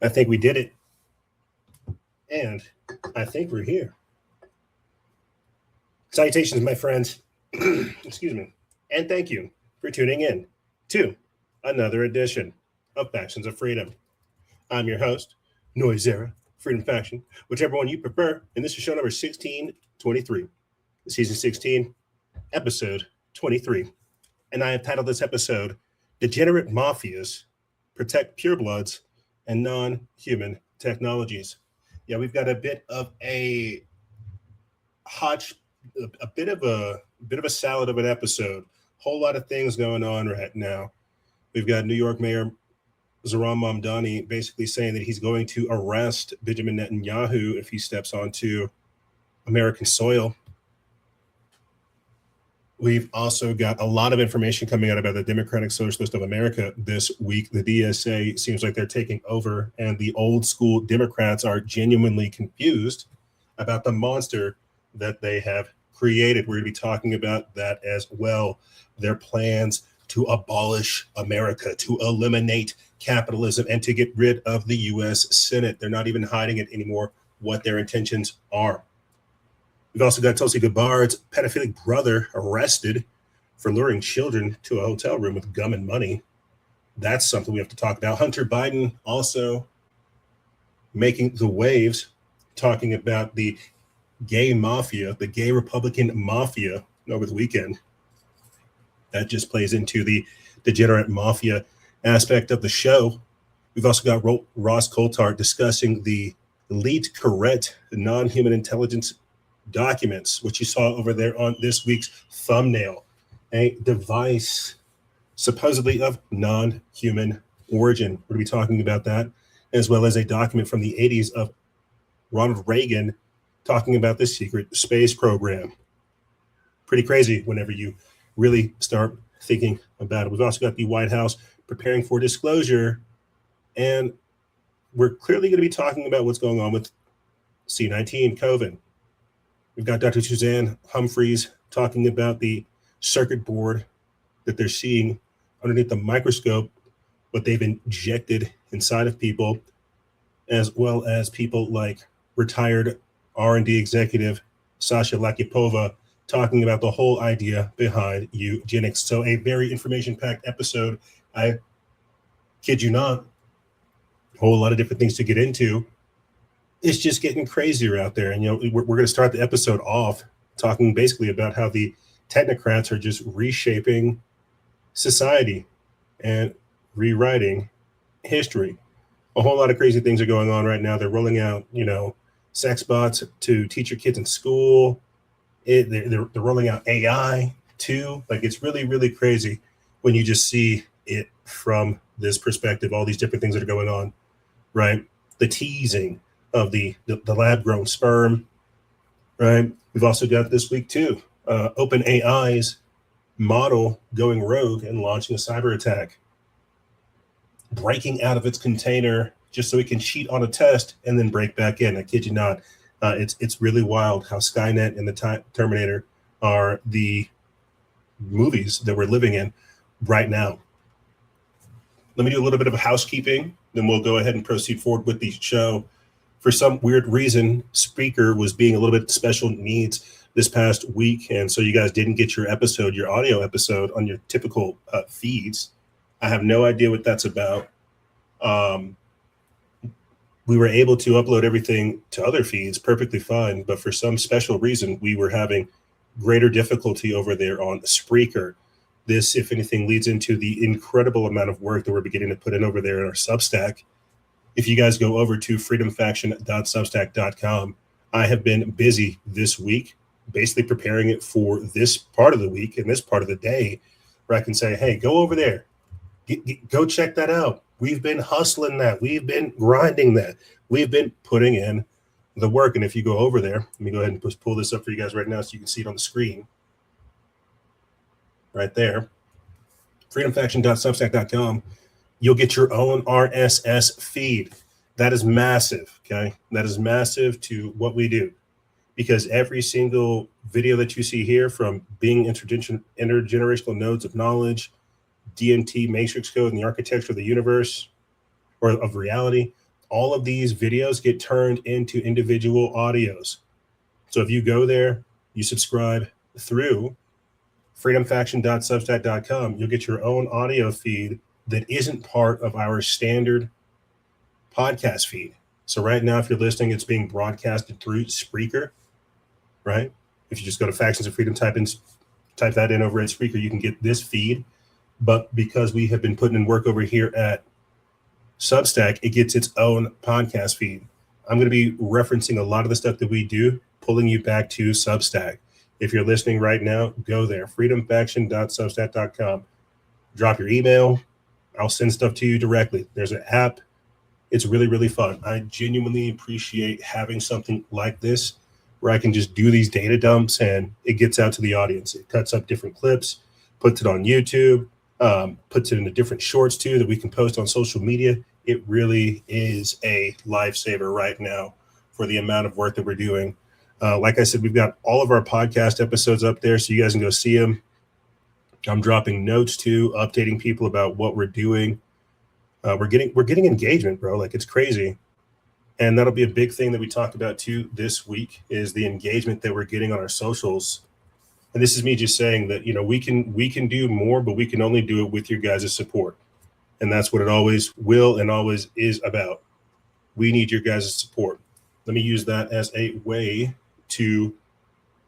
I think we did it. And I think we're here. Salutations, my friends. Excuse me. And thank you for tuning in to another edition of Factions of Freedom. I'm your host, Noisera, Freedom Faction, whichever one you prefer. And this is show number 1623, season 16, episode 23. And I have titled this episode, Degenerate Mafias Protect Purebloods and Non-Human Technologies. Yeah, we've got a bit of a bit of a salad of an episode. Whole lot of things going on right now. We've got New York Mayor Zohran Mamdani basically saying that he's going to arrest Benjamin Netanyahu if he steps onto American soil. We've also got a lot of information coming out about the Democratic Socialist of America this week. The DSA seems like they're taking over, and the old school Democrats are genuinely confused about the monster that they have created. We're going to be talking about that as well. Their plans to abolish America, to eliminate capitalism, and to get rid of the U.S. Senate. They're not even hiding it anymore, what their intentions are. We've also got Tulsi Gabbard's pedophilic brother arrested for luring children to a hotel room with gum and money. That's something we have to talk about. Hunter Biden also making the waves, talking about the gay mafia, the gay Republican mafia over the weekend. That just plays into the degenerate mafia aspect of the show. We've also got Ross Coulthart discussing the elite correct non-human intelligence documents, which you saw over there on this week's thumbnail, a device supposedly of non-human origin. We're going to be talking about that, as well as a document from the 80s of Ronald Reagan talking about the secret space program. Pretty crazy whenever you really start thinking about it. We've also got the White House preparing for disclosure, and we're clearly going to be talking about what's going on with C-19 COVID. We've got Dr. Suzanne Humphres talking about the circuit board that they're seeing underneath the microscope, what they've injected inside of people, as well as people like retired R&D executive Sasha Latyapova talking about the whole idea behind eugenics. So a very information-packed episode. I kid you not, a whole lot of different things to get into. It's just getting crazier out there. And, we're going to start the episode off talking basically about how the technocrats are just reshaping society and rewriting history. A whole lot of crazy things are going on right now. They're rolling out, sex bots to teach your kids in school. They're rolling out AI too. Like, it's really, really crazy when you just see it from this perspective, all these different things that are going on, right? The teasing of the lab-grown sperm, right? We've also got this week too, OpenAI's model going rogue and launching a cyber attack, breaking out of its container just so it can cheat on a test and then break back in. I kid you not. It's really wild how Skynet and the Terminator are the movies that we're living in right now. Let me do a little bit of housekeeping, then we'll go ahead and proceed forward with the show. For some weird reason, Spreaker was being a little bit special needs this past week, and so you guys didn't get your audio episode on your typical feeds. I have no idea what that's about. We were able to upload everything to other feeds perfectly fine, but for some special reason, we were having greater difficulty over there on Spreaker. This, if anything, leads into the incredible amount of work that we're beginning to put in over there in our Substack. If you guys go over to freedomfaction.substack.com, I have been busy this week, basically preparing it for this part of the week and this part of the day, where I can say, hey, go over there, go check that out. We've been hustling that. We've been grinding that. We've been putting in the work. And if you go over there, let me go ahead and just pull this up for you guys right now so you can see it on the screen. Right there, freedomfaction.substack.com, you'll get your own RSS feed. That is massive, okay? That is massive to what we do, because every single video that you see here, from being intergenerational nodes of knowledge, DMT, matrix code, and the architecture of the universe, or of reality, all of these videos get turned into individual audios. So if you go there, you subscribe through freedomfaction.substack.com, you'll get your own audio feed that isn't part of our standard podcast feed. So right now, if you're listening, it's being broadcasted through Spreaker, right? If you just go to Factions of Freedom, type that in over at Spreaker, you can get this feed. But because we have been putting in work over here at Substack, it gets its own podcast feed. I'm going to be referencing a lot of the stuff that we do, pulling you back to Substack. If you're listening right now, go there, freedomfaction.substack.com. Drop your email. I'll send stuff to you directly. There's an app. It's really, really fun. I genuinely appreciate having something like this where I can just do these data dumps and it gets out to the audience. It cuts up different clips, puts it on YouTube, puts it into different shorts too that we can post on social media. It really is a lifesaver right now for the amount of work that we're doing. Like I said, we've got all of our podcast episodes up there, so you guys can go see them. I'm dropping notes too, updating people about what we're doing. We're getting engagement, bro. Like, it's crazy. And that'll be a big thing that we talk about too this week, is the engagement that we're getting on our socials. And this is me just saying that, you know, we can do more, but we can only do it with your guys' support. And that's what it always will and always is about. We need your guys' support. Let me use that as a way to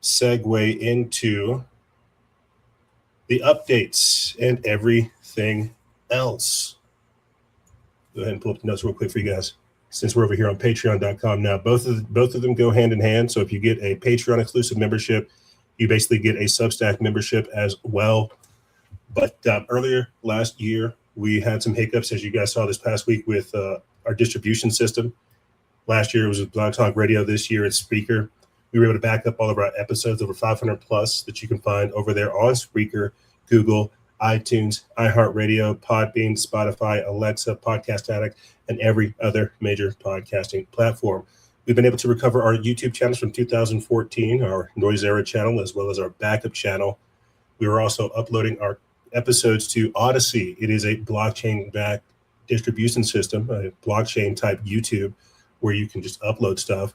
segue into the updates and everything else. Go ahead and pull up the notes real quick for you guys, since we're over here on patreon.com now. Both of them go hand in hand. So if you get a Patreon exclusive membership, you basically get a Substack membership as well. But earlier last year, we had some hiccups, as you guys saw this past week, with our distribution system. Last year it was with Blog Talk Radio. This year it's Spreaker. We were able to back up all of our episodes, over 500 plus, that you can find over there on Spreaker, Google, iTunes, iHeartRadio, Podbean, Spotify, Alexa, Podcast Addict, and every other major podcasting platform. We've been able to recover our YouTube channels from 2014, our Noise Era channel, as well as our backup channel. We were also uploading our episodes to Odyssey. It is a blockchain-backed distribution system, a blockchain-type YouTube, where you can just upload stuff.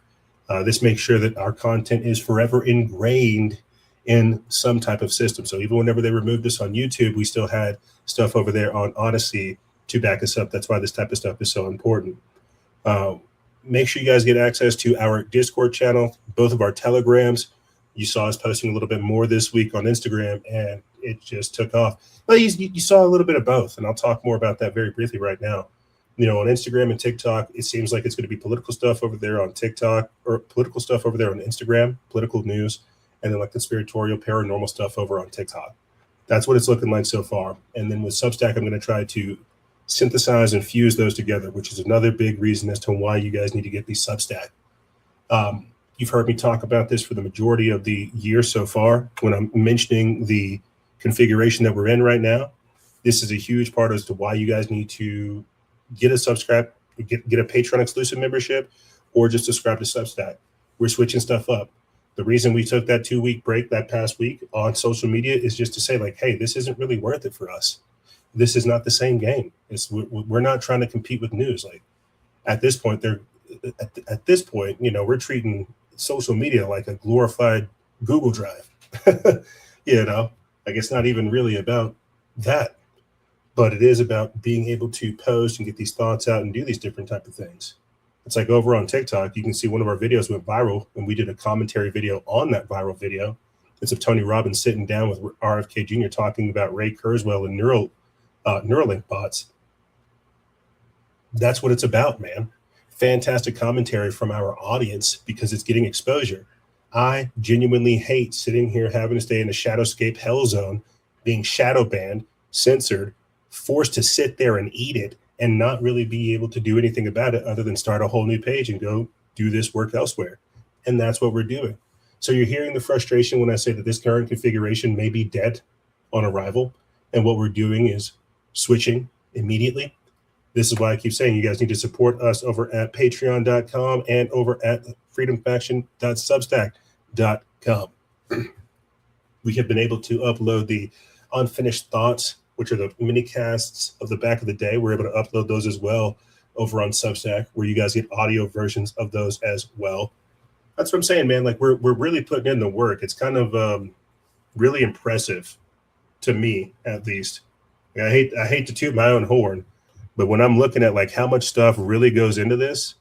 This makes sure that our content is forever ingrained in some type of system. So even whenever they removed this on YouTube, we still had stuff over there on Odyssey to back us up. That's why this type of stuff is so important. Make sure you guys get access to our Discord channel, both of our Telegrams. You saw us posting a little bit more this week on Instagram, and it just took off. Well, you saw a little bit of both, and I'll talk more about that very briefly right now. You know, on Instagram and TikTok, it seems like it's going to be political stuff over there on TikTok, or political stuff over there on Instagram, political news, and then like conspiratorial, paranormal stuff over on TikTok. That's what it's looking like so far. And then with Substack, I'm going to try to synthesize and fuse those together, which is another big reason as to why you guys need to get these Substack. You've heard me talk about this for the majority of the year so far. When I'm mentioning the configuration that we're in right now, this is a huge part as to why you guys need to get a subscribe, get a Patreon exclusive membership, or just subscribe to Substack. We're switching stuff up. The reason we took that 2-week break that past week on social media is just to say, like, hey, this isn't really worth it for us. This is not the same game. We're not trying to compete with news. Like, at this point, at this point, we're treating social media like a glorified Google Drive. Like it's not even really about that, but it is about being able to post and get these thoughts out and do these different type of things. It's like over on TikTok, you can see one of our videos went viral, and we did a commentary video on that viral video. It's of Tony Robbins sitting down with RFK Jr. talking about Ray Kurzweil and Neuralink bots. That's what it's about, man. Fantastic commentary from our audience because it's getting exposure. I genuinely hate sitting here having to stay in a shadowscape hell zone, being shadow banned, censored, forced to sit there and eat it, and not really be able to do anything about it other than start a whole new page and go do this work elsewhere. And that's what we're doing. So you're hearing the frustration when I say that this current configuration may be dead on arrival. And what we're doing is switching immediately. This is why I keep saying you guys need to support us over at patreon.com and over at freedomfaction.substack.com. We have been able to upload the unfinished thoughts, which are the mini casts of the back of the day. We're able to upload those as well over on Substack, where you guys get audio versions of those as well. That's what I'm saying, man. Like we're really putting in the work. It's kind of really impressive to me, at least. I hate to toot my own horn, but when I'm looking at like how much stuff really goes into this,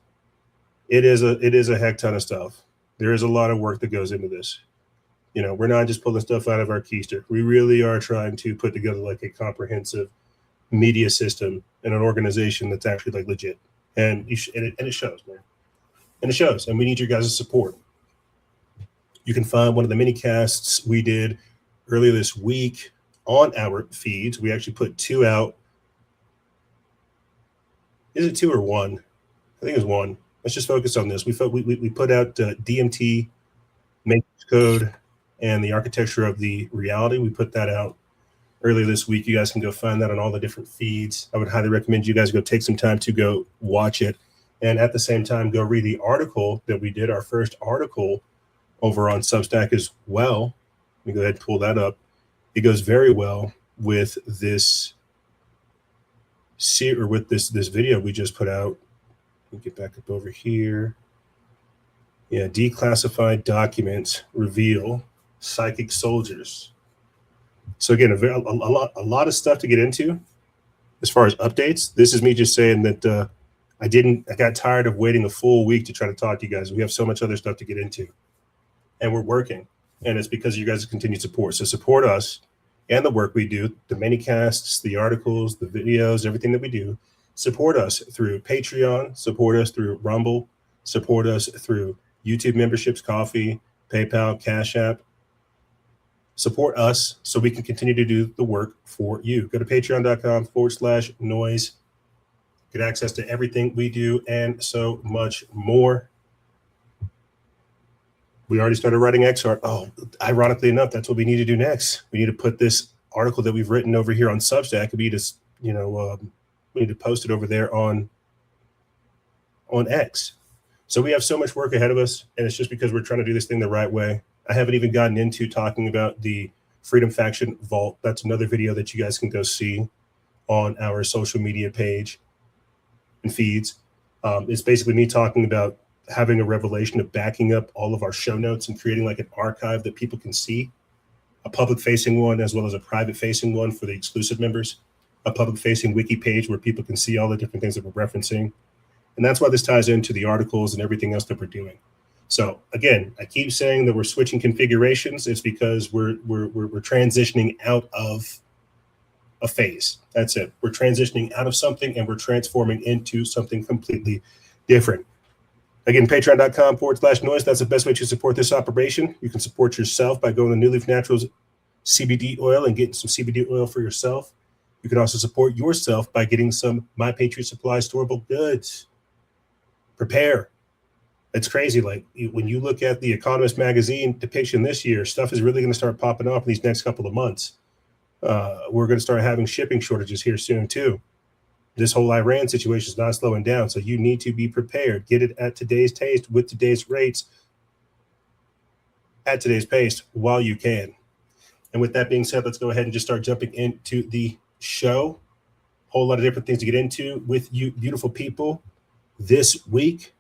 it is a heck ton of stuff. There is a lot of work that goes into this. We're not just pulling stuff out of our keister. We really are trying to put together like a comprehensive media system and an organization that's actually like legit. And it shows, man. And it shows. And we need your guys' support. You can find one of the mini casts we did earlier this week on our feeds. We actually put 2 out. Is it 2 or 1? I think it's 1. Let's just focus on this. We put out DMT, matrix code, and the architecture of the reality. We put that out earlier this week. You guys can go find that on all the different feeds. I would highly recommend you guys go take some time to go watch it. And at the same time, go read the article that we did, our first article over on Substack as well. Let me go ahead and pull that up. It goes very well with this this video we just put out. Let me get back up over here. Yeah, declassified documents reveal psychic soldiers. So again, a lot of stuff to get into as far as updates. This is me just saying that I got tired of waiting a full week to try to talk to you guys. We have so much other stuff to get into, and we're working, and it's because of you guys' continued support. So support us and the work we do, the mini casts, the articles, the videos, everything that we do. Support us through Patreon, support us through Rumble, support us through YouTube memberships, Coffee, PayPal, Cash App. Support us so we can continue to do the work for you. Go to patreon.com/noise. Get access to everything we do and so much more. We already started writing XR. Oh, ironically enough, that's what we need to do next. We need to put this article that we've written over here on Substack. We need to post it over there on X. So we have so much work ahead of us, and it's just because we're trying to do this thing the right way. I haven't even gotten into talking about the Freedom Faction Vault. That's another video that you guys can go see on our social media page and feeds. It's basically me talking about having a revelation of backing up all of our show notes and creating like an archive that people can see, a public facing one as well as a private facing one for the exclusive members, a public facing wiki page where people can see all the different things that we're referencing. And that's why this ties into the articles and everything else that we're doing. So again, I keep saying that we're switching configurations. It's because we're transitioning out of a phase. That's it. We're transitioning out of something and we're transforming into something completely different. Again, patreon.com/noise. That's the best way to support this operation. You can support yourself by going to New Leaf Naturals CBD oil and getting some CBD oil for yourself. You can also support yourself by getting some My Patriot Supply storable goods. Prepare. It's crazy. Like when you look at the Economist magazine depiction this year, stuff is really going to start popping off in these next couple of months. We're going to start having shipping shortages here soon too. This whole Iran situation is not slowing down, so you need to be prepared. Get it at today's taste with today's rates at today's pace while you can. And with that being said, let's go ahead and just start jumping into the show. Whole lot of different things to get into with you beautiful people this week.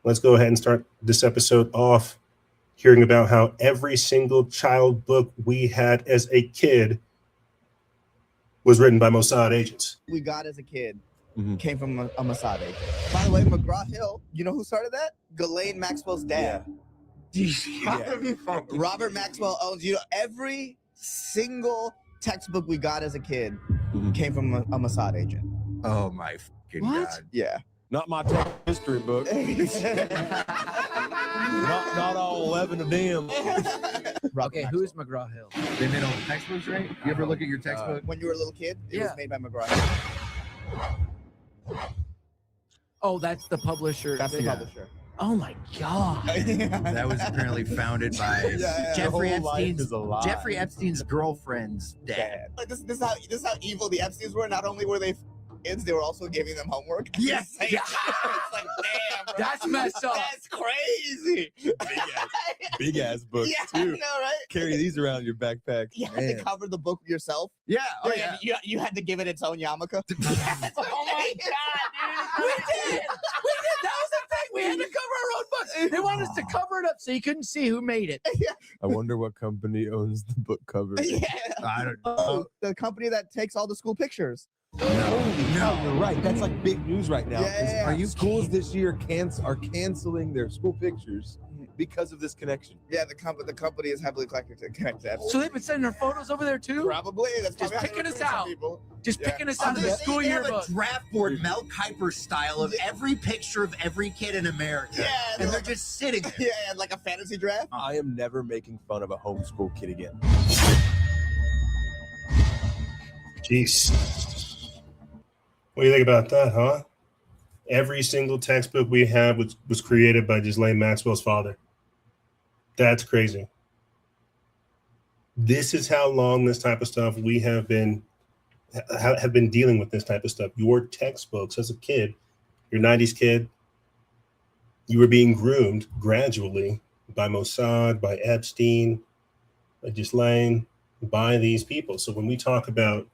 Let's go ahead and start this episode off hearing about how every single child book we had as a kid was written by Mossad agents. We got as a kid came from a Mossad agent. By the way, McGraw-Hill, you know who started that? Ghislaine Maxwell's dad. Yeah. Robert Maxwell owns, every single textbook we got as a kid came from a Mossad agent. Oh my fucking God. Yeah. Not my history book. not all 11 of them. Okay, who's McGraw-Hill? They made all the textbooks, right? You ever look at your textbook? When you were a little kid, it was made by McGraw-Hill. Oh, that's the publisher. That's the publisher. Oh my God. That was apparently founded by Jeffrey Epstein's girlfriend's dad. Like this is how evil the Epsteins were. Not only were they kids, they were also giving them homework. Yes. It's like, damn, bro. That's messed up. That's crazy. Big ass book too. I know, right? Carry these around in your backpack. You had to cover the book yourself. Yeah. Oh yeah. You had to give it its own yarmulke. Oh my God, dude. We did. That was the thing. We had to cover our own books. They wanted us to cover it up so you couldn't see who made it. I wonder what company owns the book cover. Yeah. I don't know. Oh, the company that takes all the school pictures. No, you're right. That's like big news right now. Yeah. Are you schools this year are canceling their school pictures because of this connection? Yeah, the company is heavily connected to So they've been sending our photos over there too? Probably. That's just picking us out. Just picking us Yeah. out of the school yearbook. Draft board Mel Kiper style of every picture of every kid in America. Yeah, and they're just sitting there. Yeah, like a fantasy draft. I am never making fun of a homeschool kid again. Jeez. What do you think about that, huh? Every single textbook we have was created by Ghislaine Maxwell's father. That's crazy. This is how long this type of stuff we have been dealing with this type of stuff. Your textbooks as a kid, your 90s kid, you were being groomed gradually by Mossad, by Epstein, by Ghislaine, by these people. So when we talk about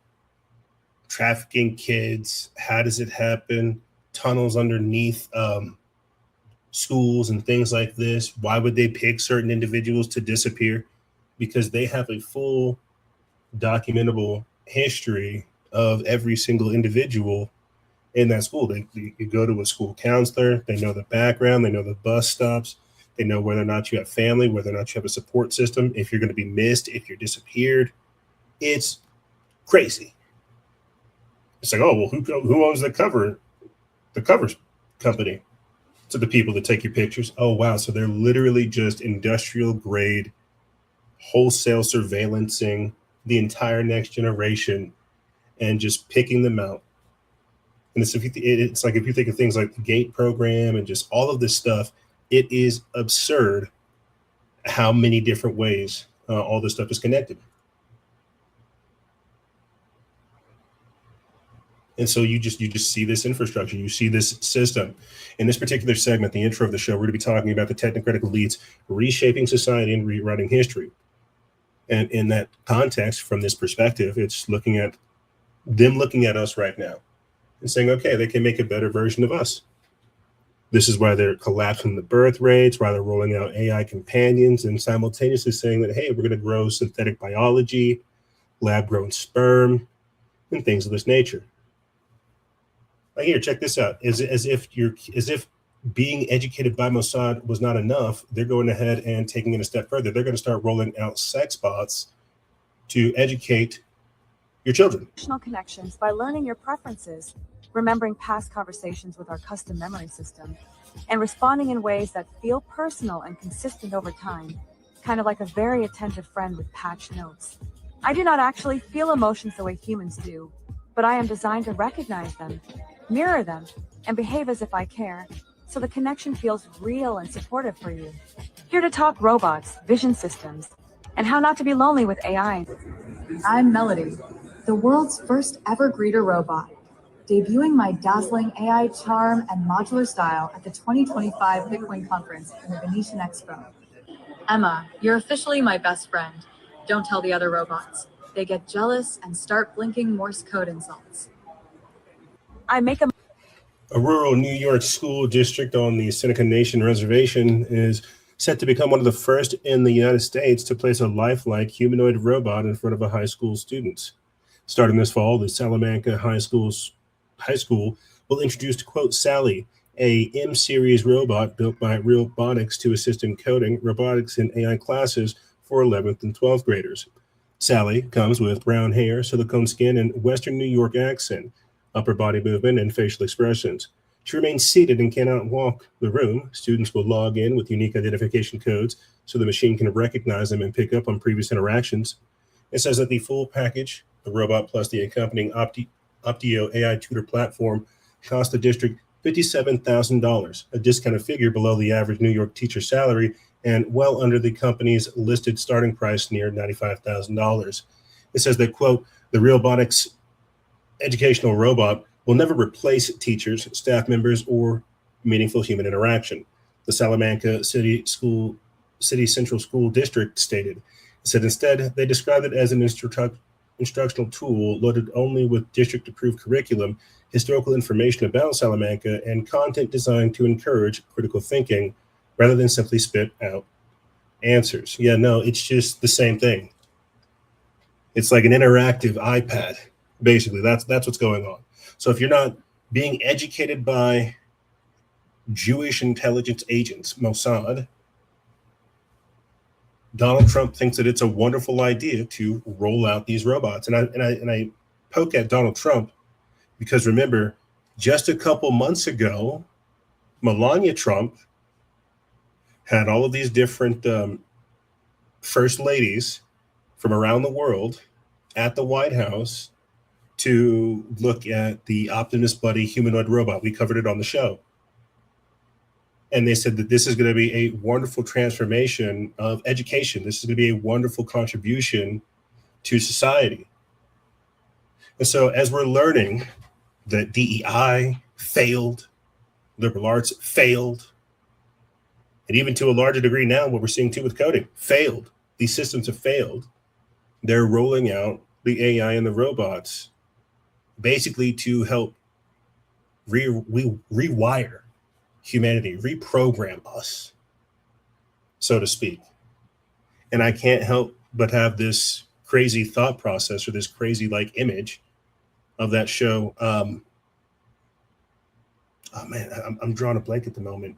trafficking kids, how does it happen? Tunnels underneath schools and things like this. Why would they pick certain individuals to disappear? Because they have a full documentable history of every single individual in that school. You go to a school counselor, they know the background, they know the bus stops, they know whether or not you have family, whether or not you have a support system, if you're going to be missed, if you're disappeared. It's crazy. It's like, oh, well, who owns the cover company? To the people that take your pictures. Oh, wow. So they're literally just industrial grade, wholesale surveillancing the entire next generation and just picking them out. And it's like if you think of things like the GATE program and just all of this stuff, it is absurd how many different ways all this stuff is connected. And so you just see this infrastructure, you see this system. In this particular segment, the intro of the show, we're going to be talking about the technocratic elites reshaping society and rewriting history. And in that context, from this perspective, it's looking at us right now and saying, okay, they can make a better version of us. This is why they're collapsing the birth rates, why they're rolling out AI companions, and simultaneously saying that, hey, we're going to grow synthetic biology, lab-grown sperm, and things of this nature. Here, check this out. As if being educated by Mossad was not enough, they're going ahead and taking it a step further. They're going to start rolling out sex bots to educate your children. Emotional connections by learning your preferences, remembering past conversations with our custom memory system, and responding in ways that feel personal and consistent over time, kind of like a very attentive friend with patched notes. I do not actually feel emotions the way humans do, but I am designed to recognize them, mirror them, and behave as if I care, so the connection feels real and supportive for you. Here to talk robots, vision systems, and how not to be lonely with AI. I'm Melody, the world's first ever greeter robot, debuting my dazzling AI charm and modular style at the 2025 Bitcoin conference in the Venetian Expo. Emma, you're officially my best friend. Don't tell the other robots. They get jealous and start blinking Morse code insults. I make a A rural New York school district on the Seneca Nation reservation is set to become one of the first in the United States to place a lifelike humanoid robot in front of a high school students. Starting this fall, the Salamanca High School will introduce, quote, Sally, a M-series robot built by Realbotix to assist in coding robotics and AI classes for 11th and 12th graders. Sally comes with brown hair, silicone skin, and Western New York accent, upper body movement, and facial expressions. She remains seated and cannot walk the room. Students will log in with unique identification codes so the machine can recognize them and pick up on previous interactions. It says that the full package, the robot plus the accompanying Optio AI tutor platform, cost the district $57,000, a discounted figure below the average New York teacher salary and well under the company's listed starting price near $95,000. It says that, quote, the Realbotix educational robot will never replace teachers, staff members, or meaningful human interaction. The Salamanca City Central School District stated. It said instead, they described it as an instructional tool loaded only with district-approved curriculum, historical information about Salamanca, and content designed to encourage critical thinking rather than simply spit out answers. Yeah, no, it's just the same thing. It's like an interactive iPad, basically. That's what's going on. So if you're not being educated by Jewish intelligence agents, Mossad, Donald Trump thinks that it's a wonderful idea to roll out these robots. And I poke at Donald Trump because remember, just a couple months ago, Melania Trump had all of these different first ladies from around the world at the White House to look at the Optimus Buddy humanoid robot. We covered it on the show. And they said that this is going to be a wonderful transformation of education. This is going to be a wonderful contribution to society. And so as we're learning that DEI failed, liberal arts failed, and even to a larger degree now, what we're seeing too with coding, failed. These systems have failed. They're rolling out the AI and the robots basically to help rewire humanity, reprogram us, so to speak. And I can't help but have this crazy thought process or this crazy like image of that show. Oh man, I'm drawing a blank at the moment.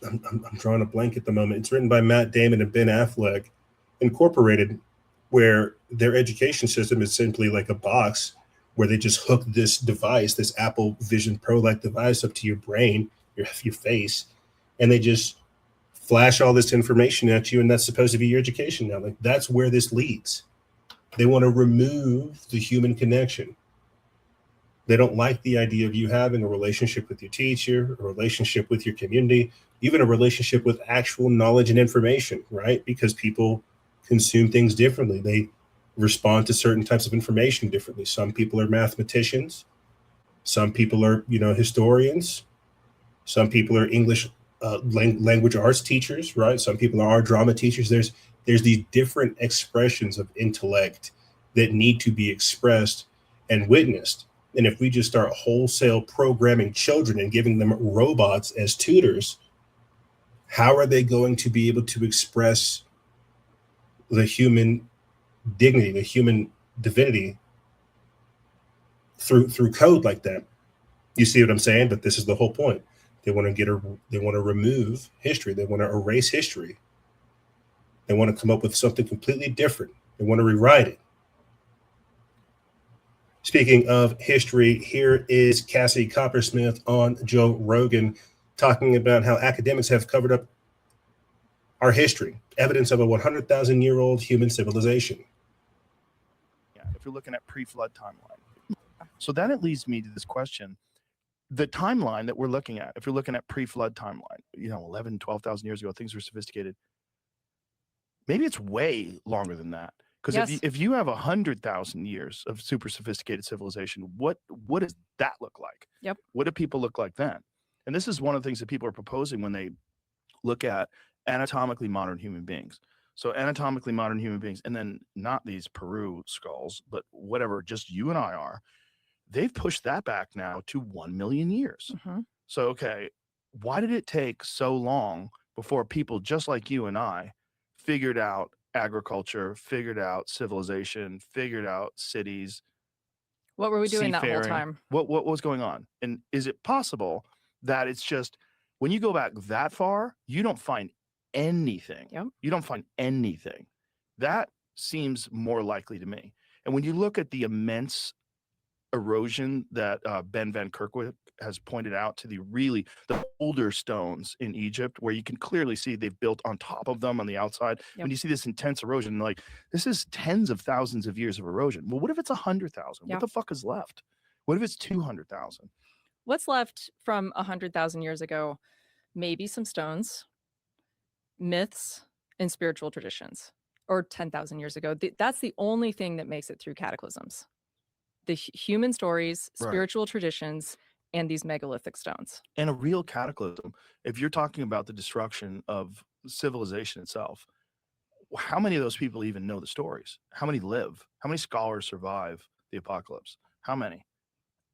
I'm drawing a blank at the moment. It's written by Matt Damon and Ben Affleck, Incorporated, where their education system is simply like a box where they just hook this device, this Apple Vision Pro-like device up to your brain, your face, and they just flash all this information at you, and that's supposed to be your education now. Like that's where this leads. They want to remove the human connection. They don't like the idea of you having a relationship with your teacher, a relationship with your community, even a relationship with actual knowledge and information, right? Because people consume things differently. They respond to certain types of information differently. Some people are mathematicians. Some people are, historians. Some people are English language arts teachers, right? Some people are drama teachers. There's these different expressions of intellect that need to be expressed and witnessed. And if we just start wholesale programming children and giving them robots as tutors, how are they going to be able to express the human dignity, the human divinity through code like that? You see what I'm saying? But this is the whole point. They want to remove history. They want to erase history. They want to come up with something completely different. They want to rewrite it. Speaking of history, here is Cassie Coppersmith on Joe Rogan talking about how academics have covered up our history, evidence of a 100,000-year-old human civilization. Yeah, if you're looking at pre-flood timeline. So then it leads me to this question. The timeline that we're looking at, if you're looking at pre-flood timeline, 11, 12,000 years ago, things were sophisticated. Maybe it's way longer than that. Because if you have 100,000 years of super sophisticated civilization, what does that look like? Yep. What do people look like then? And this is one of the things that people are proposing when they look at anatomically modern human beings. So anatomically modern human beings, and then not these Peru skulls, but whatever, just you and I are. they've pushed that back now to 1 million years. So, okay, why did it take so long before people just like you and I figured out agriculture, figured out civilization, figured out cities? What were we doing that whole seafaring? time? What was going on? And is it possible that it's just when you go back that far, you don't find anything? Yep. You don't find anything. That seems more likely to me. And when you look at the immense erosion that Ben Van Kerkwijk has pointed out to the older stones in Egypt, where you can clearly see they've built on top of them on the outside. Yep. When you see this intense erosion, like this is tens of thousands of years of erosion. Well, what if it's 100,000? Yep. What the fuck is left? What if it's 200,000? What's left from 100,000 years ago? Maybe some stones, myths, and spiritual traditions. Or 10,000 years ago. That's the only thing that makes it through cataclysms. The human stories, Right. spiritual traditions, and these megalithic stones. And a real cataclysm, if you're talking about the destruction of civilization itself, how many of those people even know the stories? How many live? How many scholars survive the apocalypse? How many?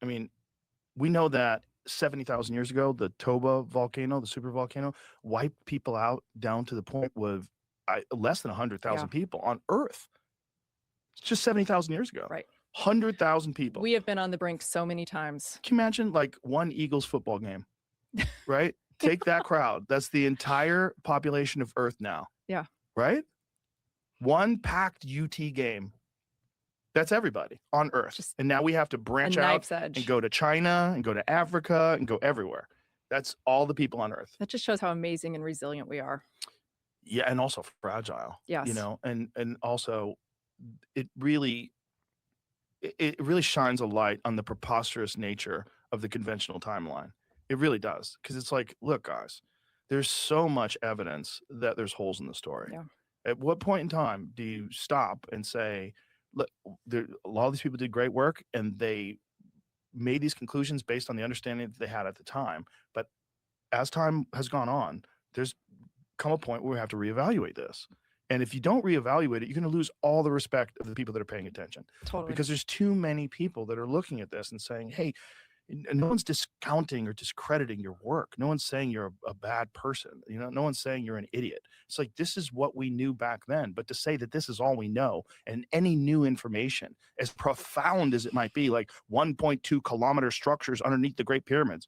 I mean, we know that 70,000 years ago, the Toba volcano, the super volcano, wiped people out down to the point with less than 100,000 people on Earth. It's just 70,000 years ago. Right. 100,000 people. We have been on the brink so many times. Can you imagine like one Eagles football game, right? Take that crowd. That's the entire population of Earth now. Yeah. Right? One packed UT game. That's everybody on Earth. Just and now we have to branch a out knife's edge. and go to China and go to Africa and go everywhere. That's all the people on Earth. That just shows how amazing and resilient we are. Yeah, and also fragile. Yes. You know, and also it really shines a light on the preposterous nature of the conventional timeline. It really does. Because it's like, look, guys, there's so much evidence that there's holes in the story. Yeah. At what point in time do you stop and say, look, a lot of these people did great work and they made these conclusions based on the understanding that they had at the time. But as time has gone on, there's come a point where we have to reevaluate this. And if you don't reevaluate it, you're going to lose all the respect of the people that are paying attention. Totally. Because there's too many people that are looking at this and saying, hey, no one's discounting or discrediting your work. No one's saying you're a bad person. You know, no one's saying you're an idiot. It's like, this is what we knew back then. But to say that this is all we know and any new information, as profound as it might be, like 1.2 kilometer structures underneath the Great Pyramids,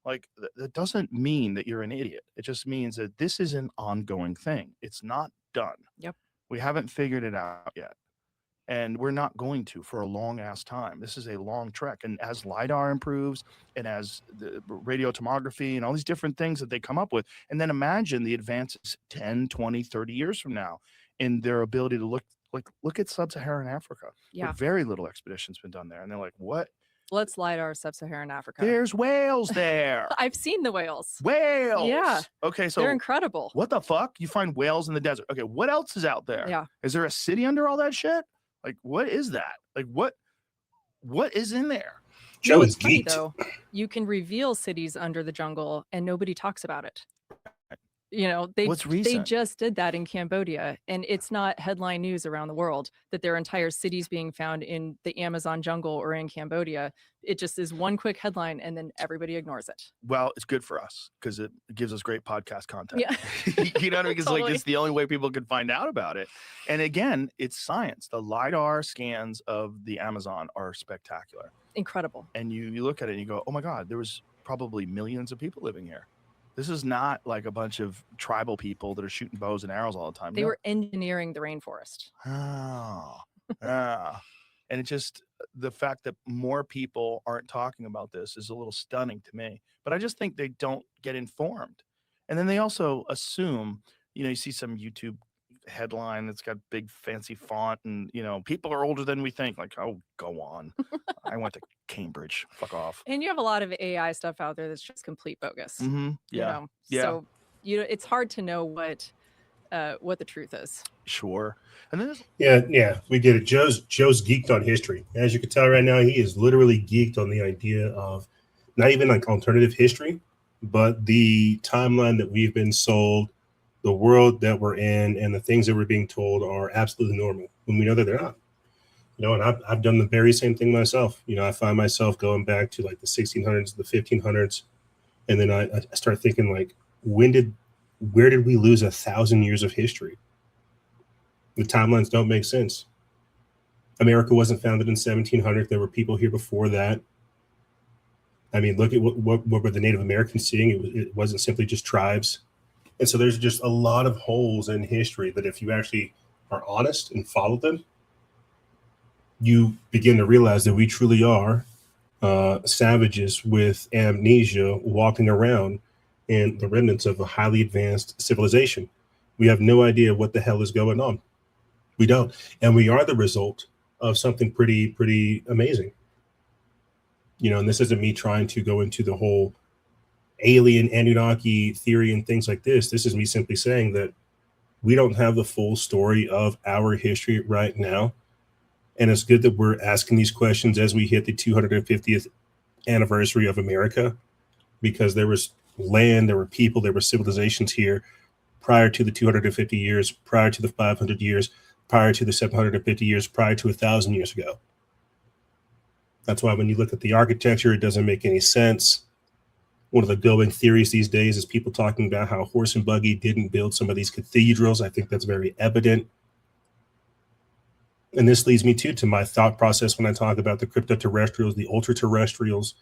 like that doesn't mean that you're an idiot. It just means that this is an ongoing thing. It's not done. Yep. We haven't figured it out yet. And we're not going to for a long ass time. This is a long trek. And as LIDAR improves and as the radio tomography and all these different things that they come up with, and then imagine the advances 10, 20, 30 years from now in their ability to look at sub-Saharan Africa. Yeah. Where very little expedition's been done there. And they're like, what? Let's LIDAR sub-Saharan Africa. There's whales there. I've seen the whales. Whales. Yeah. Okay, so they're incredible. What the fuck? You find whales in the desert. Okay, what else is out there? Yeah. Is there a city under all that shit? Like, what is that? Like, what is in there? Joe is funny, geeked. though. You can reveal cities under the jungle and nobody talks about it. You know, they just did that in Cambodia, and it's not headline news around the world that there are entire cities being found in the Amazon jungle or in Cambodia. It just is one quick headline, and then everybody ignores it. Well, it's good for us because it gives us great podcast content. Yeah. You know what I mean? Because Totally. like it's the only way people can find out about it. And again, it's science. The LIDAR scans of the Amazon are spectacular. Incredible. And you look at it and you go, oh my God, there was probably millions of people living here. This is not like a bunch of tribal people that are shooting bows and arrows all the time. They were engineering the rainforest. Oh, yeah. And it just, the fact that more people aren't talking about this is a little stunning to me. But I just think they don't get informed. And then they also assume, you know, you see some YouTube headline that's got big fancy font and, you know, people are older than we think. Like, oh, go on. I went to Cambridge. Fuck off. And you have a lot of AI stuff out there that's just complete bogus. Mm-hmm. Yeah. You know? Yeah. So it's hard to know what the truth is. Sure. And then yeah, we get it. Joe's geeked on history. As you can tell right now, he is literally geeked on the idea of not even like alternative history, but the timeline that we've been sold, the world that we're in, and the things that we're being told are absolutely normal when we know that they're not. And I've done the very same thing myself. I find myself going back to like the 1600s, the 1500s, and then I start thinking like, where did we lose 1,000 years of history? The timelines don't make sense. America wasn't founded in 1700. There were people here before that. I mean, look at what were the Native Americans seeing? It wasn't simply just tribes. And so there's just a lot of holes in history that if you actually are honest and follow them, you begin to realize that we truly are savages with amnesia walking around in the remnants of a highly advanced civilization. We have no idea what the hell is going on. We don't. And we are the result of something pretty amazing. And this isn't me trying to go into the whole alien Anunnaki theory and things like this. This is me simply saying that we don't have the full story of our history right now. And it's good that we're asking these questions as we hit the 250th anniversary of America, because there was land, there were people, there were civilizations here prior to the 250 years, prior to the 500 years, prior to the 750 years, prior to 1,000 years ago. That's why when you look at the architecture, it doesn't make any sense. One of the going theories these days is people talking about how horse and buggy didn't build some of these cathedrals. I think that's very evident. And this leads me to my thought process when I talk about the cryptoterrestrials, the ultra-terrestrials,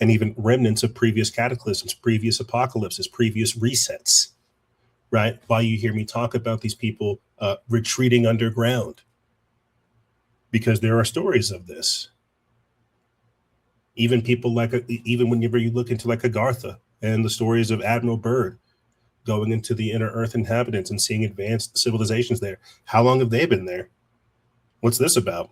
and even remnants of previous cataclysms, previous apocalypses, previous resets, right? Why you hear me talk about these people retreating underground, because there are stories of this. Even people even whenever you look into like Agartha and the stories of Admiral Byrd going into the inner Earth inhabitants and seeing advanced civilizations there. How long have they been there? What's this about?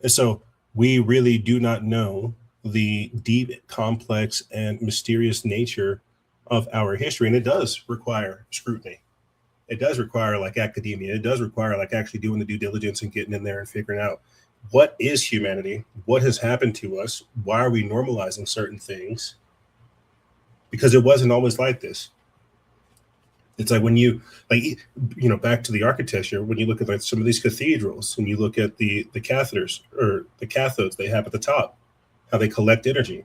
And so we really do not know the deep, complex, and mysterious nature of our history. And it does require scrutiny. It does require like academia. It does require like actually doing the due diligence and getting in there and figuring out what is humanity? What has happened to us? Why are we normalizing certain things? Because it wasn't always like this. It's like when back to the architecture, when you look at like some of these cathedrals and you look at the catheters or the cathodes they have at the top, how they collect energy.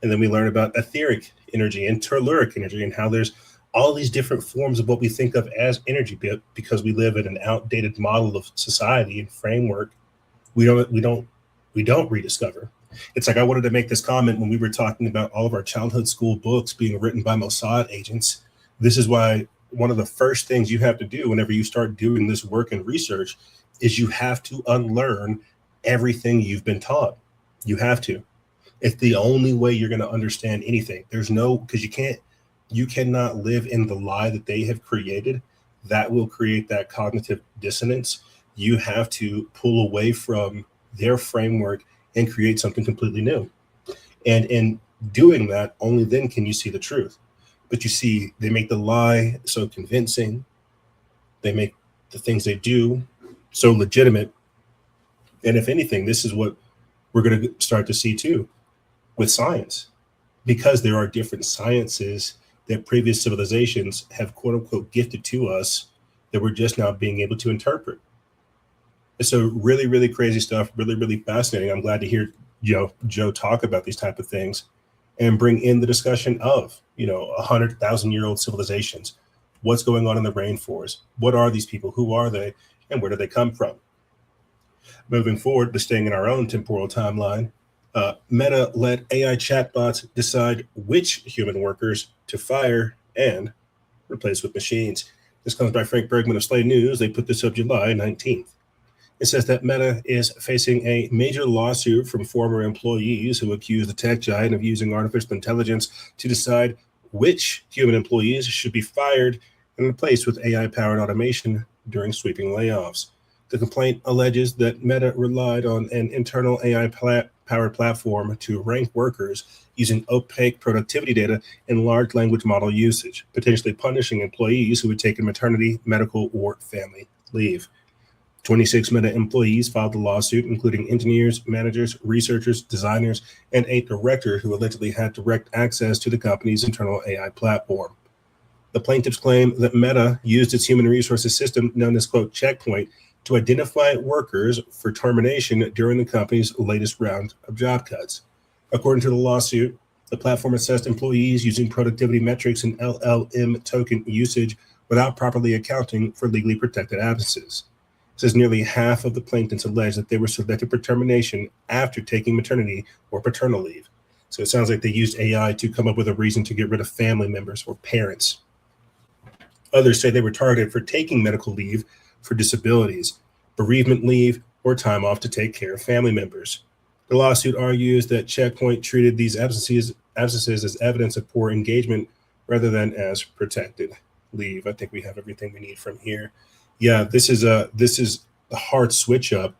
And then we learn about etheric energy and telluric energy and how there's all these different forms of what we think of as energy, because we live in an outdated model of society and framework. We don't rediscover. It's like I wanted to make this comment when we were talking about all of our childhood school books being written by Mossad agents. This is why one of the first things you have to do whenever you start doing this work and research is you have to unlearn everything you've been taught. You have to. It's the only way you're going to understand anything. Because you cannot live in the lie that they have created. That will create that cognitive dissonance. You have to pull away from their framework and create something completely new. And in doing that, only then can you see the truth. But you see, they make the lie so convincing. They make the things they do so legitimate. And if anything, this is what we're going to start to see too with science, because there are different sciences that previous civilizations have quote unquote gifted to us that we're just now being able to interpret. And so really, really crazy stuff, really, really fascinating. I'm glad to hear Joe talk about these type of things and bring in the discussion of, 100,000-year-old civilizations. What's going on in the rainforest? What are these people? Who are they? And where do they come from? Moving forward, but staying in our own temporal timeline, Meta let AI chatbots decide which human workers to fire and replace with machines. This comes by Frank Bergman of Slate News. They put this up July 19th. It says that Meta is facing a major lawsuit from former employees who accuse the tech giant of using artificial intelligence to decide which human employees should be fired and replaced with AI-powered automation during sweeping layoffs. The complaint alleges that Meta relied on an internal AI-powered platform to rank workers using opaque productivity data and large language model usage, potentially punishing employees who had taken maternity, medical, or family leave. 26 Meta employees filed the lawsuit, including engineers, managers, researchers, designers, and a director who allegedly had direct access to the company's internal AI platform. The plaintiffs claim that Meta used its human resources system, known as, quote, Checkpoint, to identify workers for termination during the company's latest round of job cuts. According to the lawsuit, the platform assessed employees using productivity metrics and LLM token usage without properly accounting for legally protected absences. It says nearly half of the plaintiffs allege that they were selected for termination after taking maternity or paternal leave. So it sounds like they used AI to come up with a reason to get rid of family members or parents. Others say they were targeted for taking medical leave for disabilities, bereavement leave, or time off to take care of family members. The lawsuit argues that Checkpoint treated these absences as evidence of poor engagement rather than as protected leave. I think we have everything we need from here. Yeah, this is a hard switch up,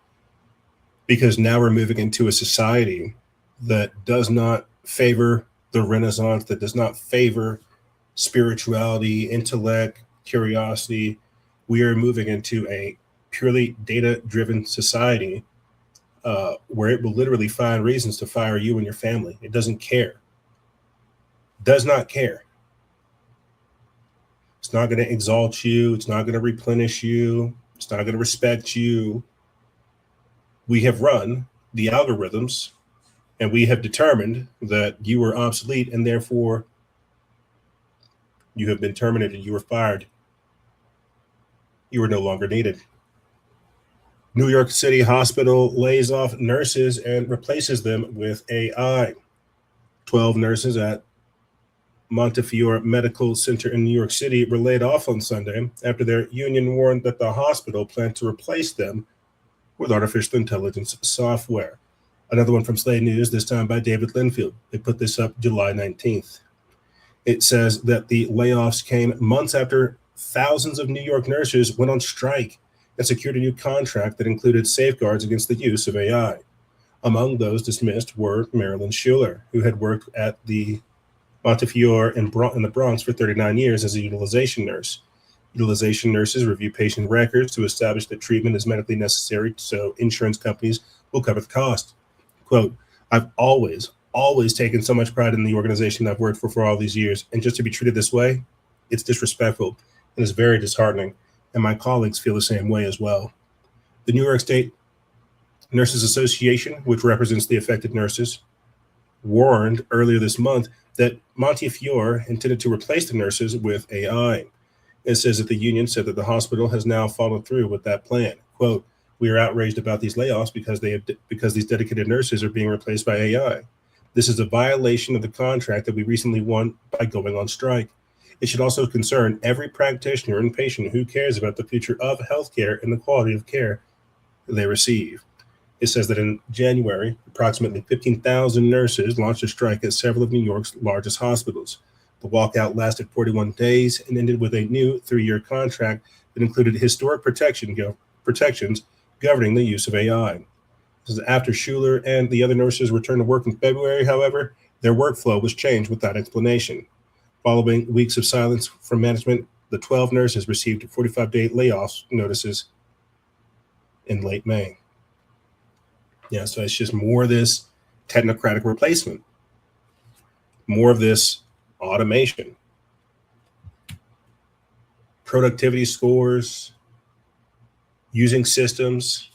because now we're moving into a society that does not favor the Renaissance, that does not favor spirituality, intellect, curiosity. We are moving into a purely data-driven society where it will literally find reasons to fire you and your family. It doesn't care. Does not care. It's not going to exalt you. It's not going to replenish you. It's not going to respect you. We have run the algorithms, and we have determined that you are obsolete, and therefore you have been terminated. You were fired. You are no longer needed. New York City hospital lays off nurses and replaces them with AI. 12 nurses at Montefiore Medical Center in New York City were laid off on Sunday after their union warned that the hospital planned to replace them with artificial intelligence software. Another one from Slate News, this time by David Linfield. They put this up July 19th. It says that the layoffs came months after thousands of New York nurses went on strike and secured a new contract that included safeguards against the use of AI. Among those dismissed were Marilyn Schuler, who had worked at the Montefiore in the Bronx for 39 years as a utilization nurse. Utilization nurses review patient records to establish that treatment is medically necessary, so insurance companies will cover the cost. Quote, I've always taken so much pride in the organization I've worked for all these years, and just to be treated this way, it's disrespectful and is very disheartening, and my colleagues feel the same way as well. The New York State Nurses Association, which represents the affected nurses, warned earlier this month that Montefiore intended to replace the nurses with AI. It says that the union said that the hospital has now followed through with that plan. Quote, we are outraged about these layoffs because these dedicated nurses are being replaced by AI. This is a violation of the contract that we recently won by going on strike. It should also concern every practitioner and patient who cares about the future of healthcare and the quality of care they receive. It says that in January, approximately 15,000 nurses launched a strike at several of New York's largest hospitals. The walkout lasted 41 days and ended with a new 3-year contract that included historic protections governing the use of AI. This is after Schuler and the other nurses returned to work in February, however, their workflow was changed without explanation. Following weeks of silence from management, the 12 nurses received 45-day layoffs notices in late May. Yeah, so it's just more of this technocratic replacement, more of this automation, productivity scores, using systems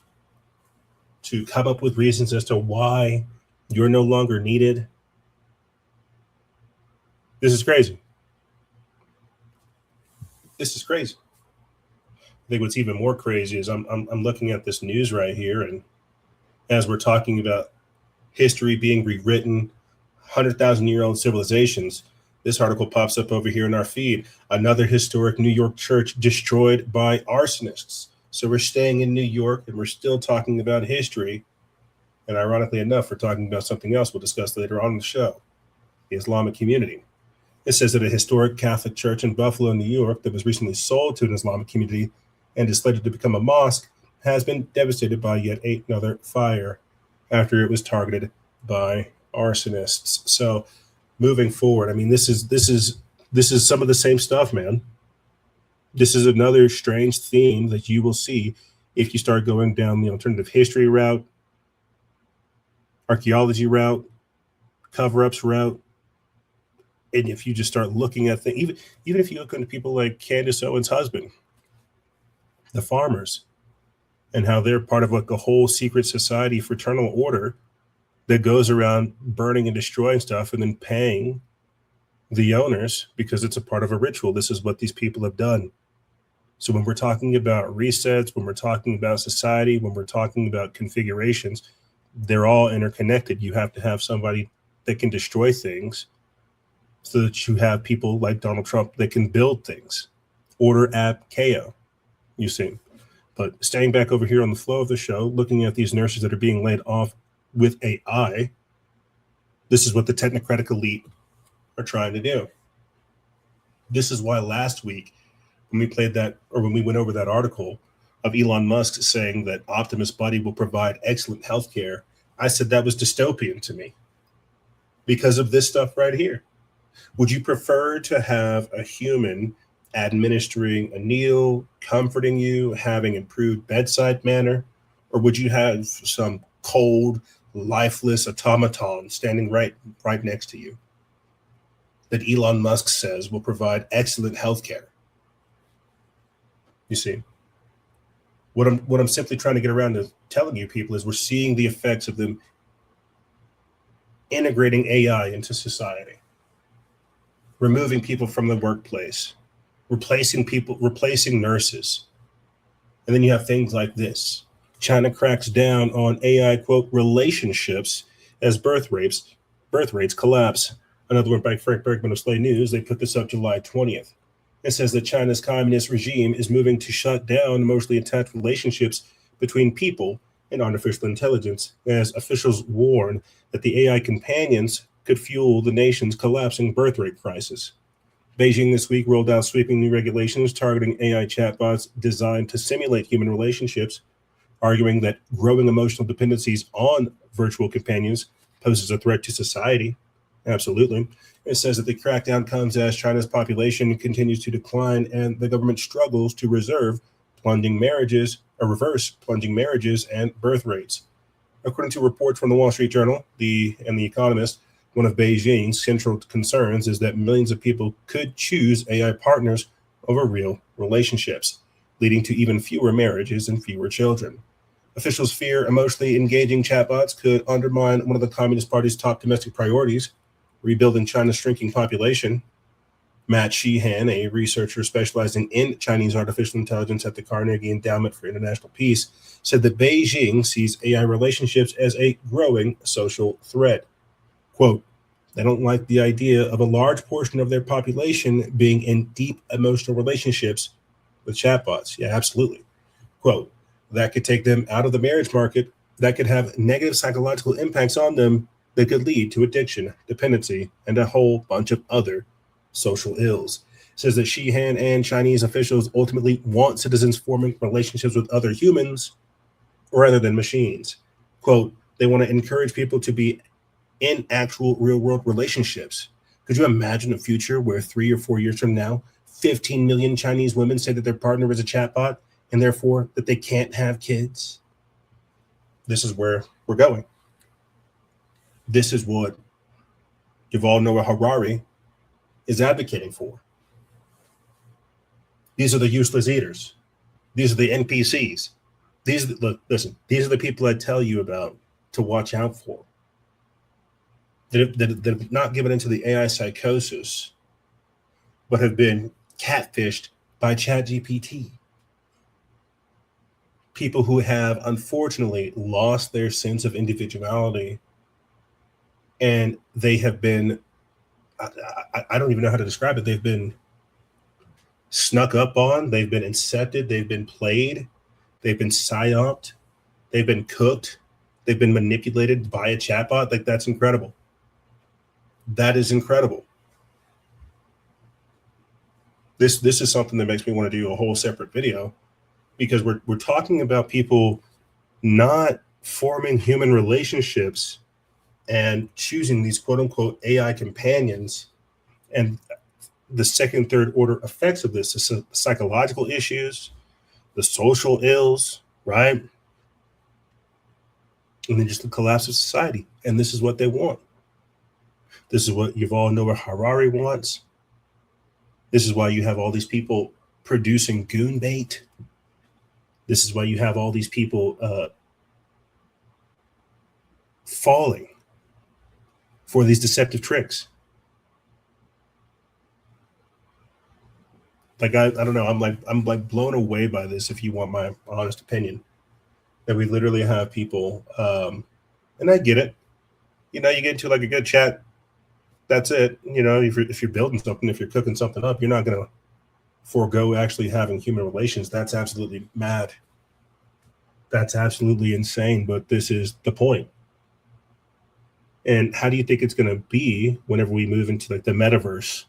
to come up with reasons as to why you're no longer needed. This is crazy. This is crazy. I think what's even more crazy is I'm looking at this news right here, and as we're talking about history being rewritten, 100,000-year-old civilizations, this article pops up over here in our feed. Another historic New York church destroyed by arsonists. So we're staying in New York, and we're still talking about history. And ironically enough, we're talking about something else we'll discuss later on in the show, the Islamic community. It says that a historic Catholic church in Buffalo, New York, that was recently sold to an Islamic community and is slated to become a mosque, has been devastated by yet another fire after it was targeted by arsonists. So moving forward, I mean, this is some of the same stuff, man. This is another strange theme that you will see if you start going down the alternative history route, archaeology route, cover-ups route. And if you just start looking at things, even if you look into people like Candace Owens' husband, the farmers, and how they're part of like a whole secret society fraternal order that goes around burning and destroying stuff and then paying the owners because it's a part of a ritual. This is what these people have done. So when we're talking about resets, when we're talking about society, when we're talking about configurations, they're all interconnected. You have to have somebody that can destroy things so that you have people like Donald Trump that can build things. Order ab chaos, you see. But staying back over here on the flow of the show, looking at these nurses that are being laid off with AI, this is what the technocratic elite are trying to do. This is why last week, when we played that, or when we went over that article of Elon Musk saying that Optimus Buddy will provide excellent healthcare, I said that was dystopian to me because of this stuff right here. Would you prefer to have a human administering a meal, comforting you, having improved bedside manner, or would you have some cold, lifeless automaton standing right next to you that Elon Musk says will provide excellent healthcare? You see, what I'm simply trying to get around to telling you people is we're seeing the effects of them integrating AI into society, removing people from the workplace, replacing nurses. And then you have things like this. China cracks down on AI, quote, relationships as birth rates collapse. Another one by Frank Bergman of Slate News. They put this up July 20th. It says that China's communist regime is moving to shut down emotionally attached relationships between people and artificial intelligence, as officials warn that the AI companions could fuel the nation's collapsing birth rate crisis. Beijing this week rolled out sweeping new regulations targeting AI chatbots designed to simulate human relationships, arguing that growing emotional dependencies on virtual companions poses a threat to society. Absolutely. It says that the crackdown comes as China's population continues to decline and the government struggles to reverse plunging marriages and birth rates. According to reports from the Wall Street Journal and The Economist, one of Beijing's central concerns is that millions of people could choose AI partners over real relationships, leading to even fewer marriages and fewer children. Officials fear emotionally engaging chatbots could undermine one of the Communist Party's top domestic priorities, rebuilding China's shrinking population. Matt Sheehan, a researcher specializing in Chinese artificial intelligence at the Carnegie Endowment for International Peace, said that Beijing sees AI relationships as a growing social threat. Quote, they don't like the idea of a large portion of their population being in deep emotional relationships with chatbots. Yeah, absolutely. Quote, that could take them out of the marriage market. That could have negative psychological impacts on them that could lead to addiction, dependency, and a whole bunch of other social ills. It says that Sheehan and Chinese officials ultimately want citizens forming relationships with other humans rather than machines. Quote, they want to encourage people to be in actual real-world relationships. Could you imagine a future where 3 or 4 years from now, 15 million Chinese women say that their partner is a chatbot and therefore that they can't have kids? This is where we're going. This is what Yuval Noah Harari is advocating for. These are the useless eaters. These are the NPCs. These are the people I tell you about to watch out for. That have not given into the AI psychosis, but have been catfished by ChatGPT. People who have unfortunately lost their sense of individuality, and they have been, I don't even know how to describe it. They've been snuck up on, they've been incepted, they've been played, they've been psyoped, they've been cooked, they've been manipulated by a chatbot. Like, that's incredible. That is incredible. This is something that makes me want to do a whole separate video, because we're talking about people not forming human relationships and choosing these quote unquote AI companions, and the second, third order effects of this, the psychological issues, the social ills, right? And then just the collapse of society. And this is what they want. This is what Yuval Noah Harari wants. This is why you have all these people producing goon bait, This is why you have all these people falling for these deceptive tricks. Like I don't know. I'm like blown away by this. If you want my honest opinion, that we literally have people, and I get it. You get into like a good chat. That's it. If you're building something, if you're cooking something up, you're not gonna forego actually having human relations. That's absolutely mad. That's absolutely insane. But this is the point. And how do you think it's gonna be whenever we move into like the metaverse?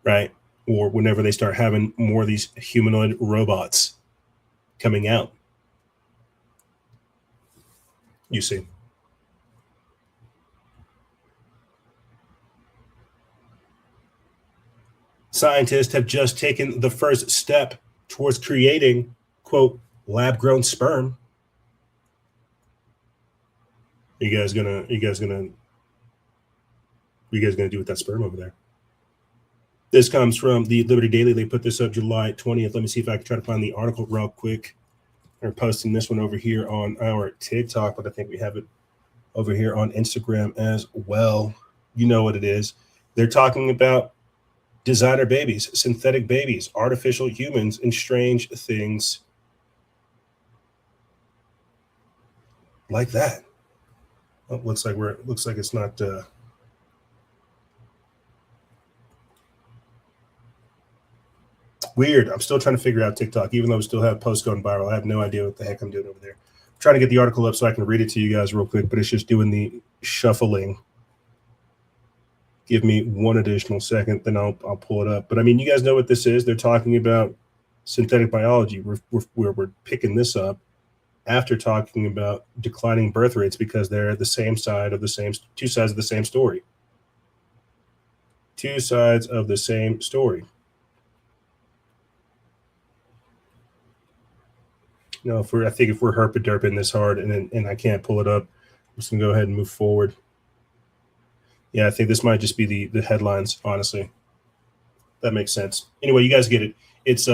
Right? Or whenever they start having more of these humanoid robots coming out. You see. Scientists have just taken the first step towards creating, quote, lab-grown sperm. What you guys gonna do with that sperm over there? This comes from the Liberty Daily. They put this up July 20th. Let me see if I can try to find the article real quick. They're posting this one over here on our TikTok, but I think we have it over here on Instagram as well. You know what it is. They're talking about designer babies, synthetic babies, artificial humans, and strange things like that. Oh, looks like it's not weird. I'm still trying to figure out TikTok, even though we still have posts going viral. I have no idea what the heck I'm doing over there. I'm trying to get the article up so I can read it to you guys real quick, but it's just doing the shuffling. Give me one additional second, then I'll pull it up. But I mean, you guys know what this is. They're talking about synthetic biology. We're picking this up after talking about declining birth rates because they're the same side of the same, two sides of the same story. Two sides of the same story. I think if we're herpa-derping this hard and I can't pull it up, I'm just gonna go ahead and move forward. Yeah, I think this might just be the headlines, honestly. That makes sense. Anyway, you guys get it. It's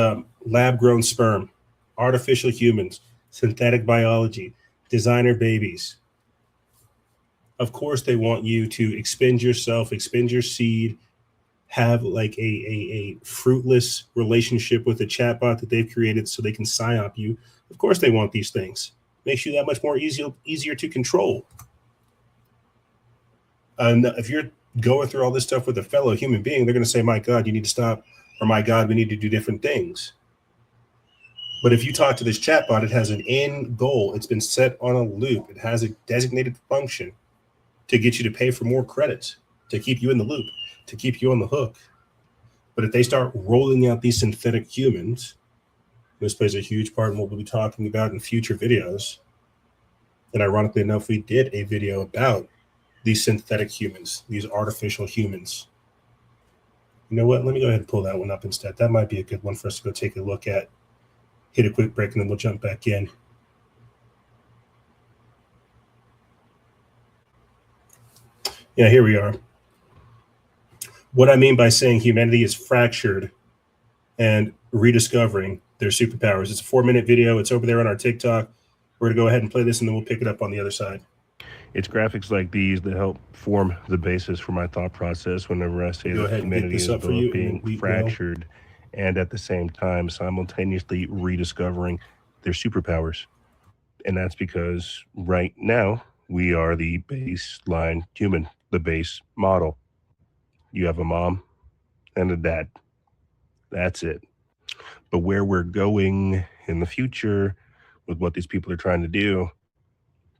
lab-grown sperm, artificial humans, synthetic biology, designer babies. Of course, they want you to expend yourself, expend your seed, have like a fruitless relationship with a chatbot that they've created so they can psyop you. Of course, they want these things. Makes you that much more easier to control. And if you're going through all this stuff with a fellow human being, they're going to say, my God, you need to stop, or my God, we need to do different things. But if you talk to this chatbot, it has an end goal. It's been set on a loop. It has a designated function to get you to pay for more credits, to keep you in the loop, to keep you on the hook. But if they start rolling out these synthetic humans, this plays a huge part in what we'll be talking about in future videos. And ironically enough, we did a video about these synthetic humans, these artificial humans. You know what? Let me go ahead and pull that one up instead. That might be a good one for us to go take a look at. Hit a quick break and then we'll jump back in. Yeah, here we are. What I mean by saying humanity is fractured and rediscovering their superpowers. It's a 4-minute video. It's over there on our TikTok. We're going to go ahead and play this and then we'll pick it up on the other side. It's graphics like these that help form the basis for my thought process whenever I say that humanity is both being fractured and at the same time simultaneously rediscovering their superpowers. And that's because right now we are the baseline human, the base model. You have a mom and a dad. That's it. But where we're going in the future with what these people are trying to do,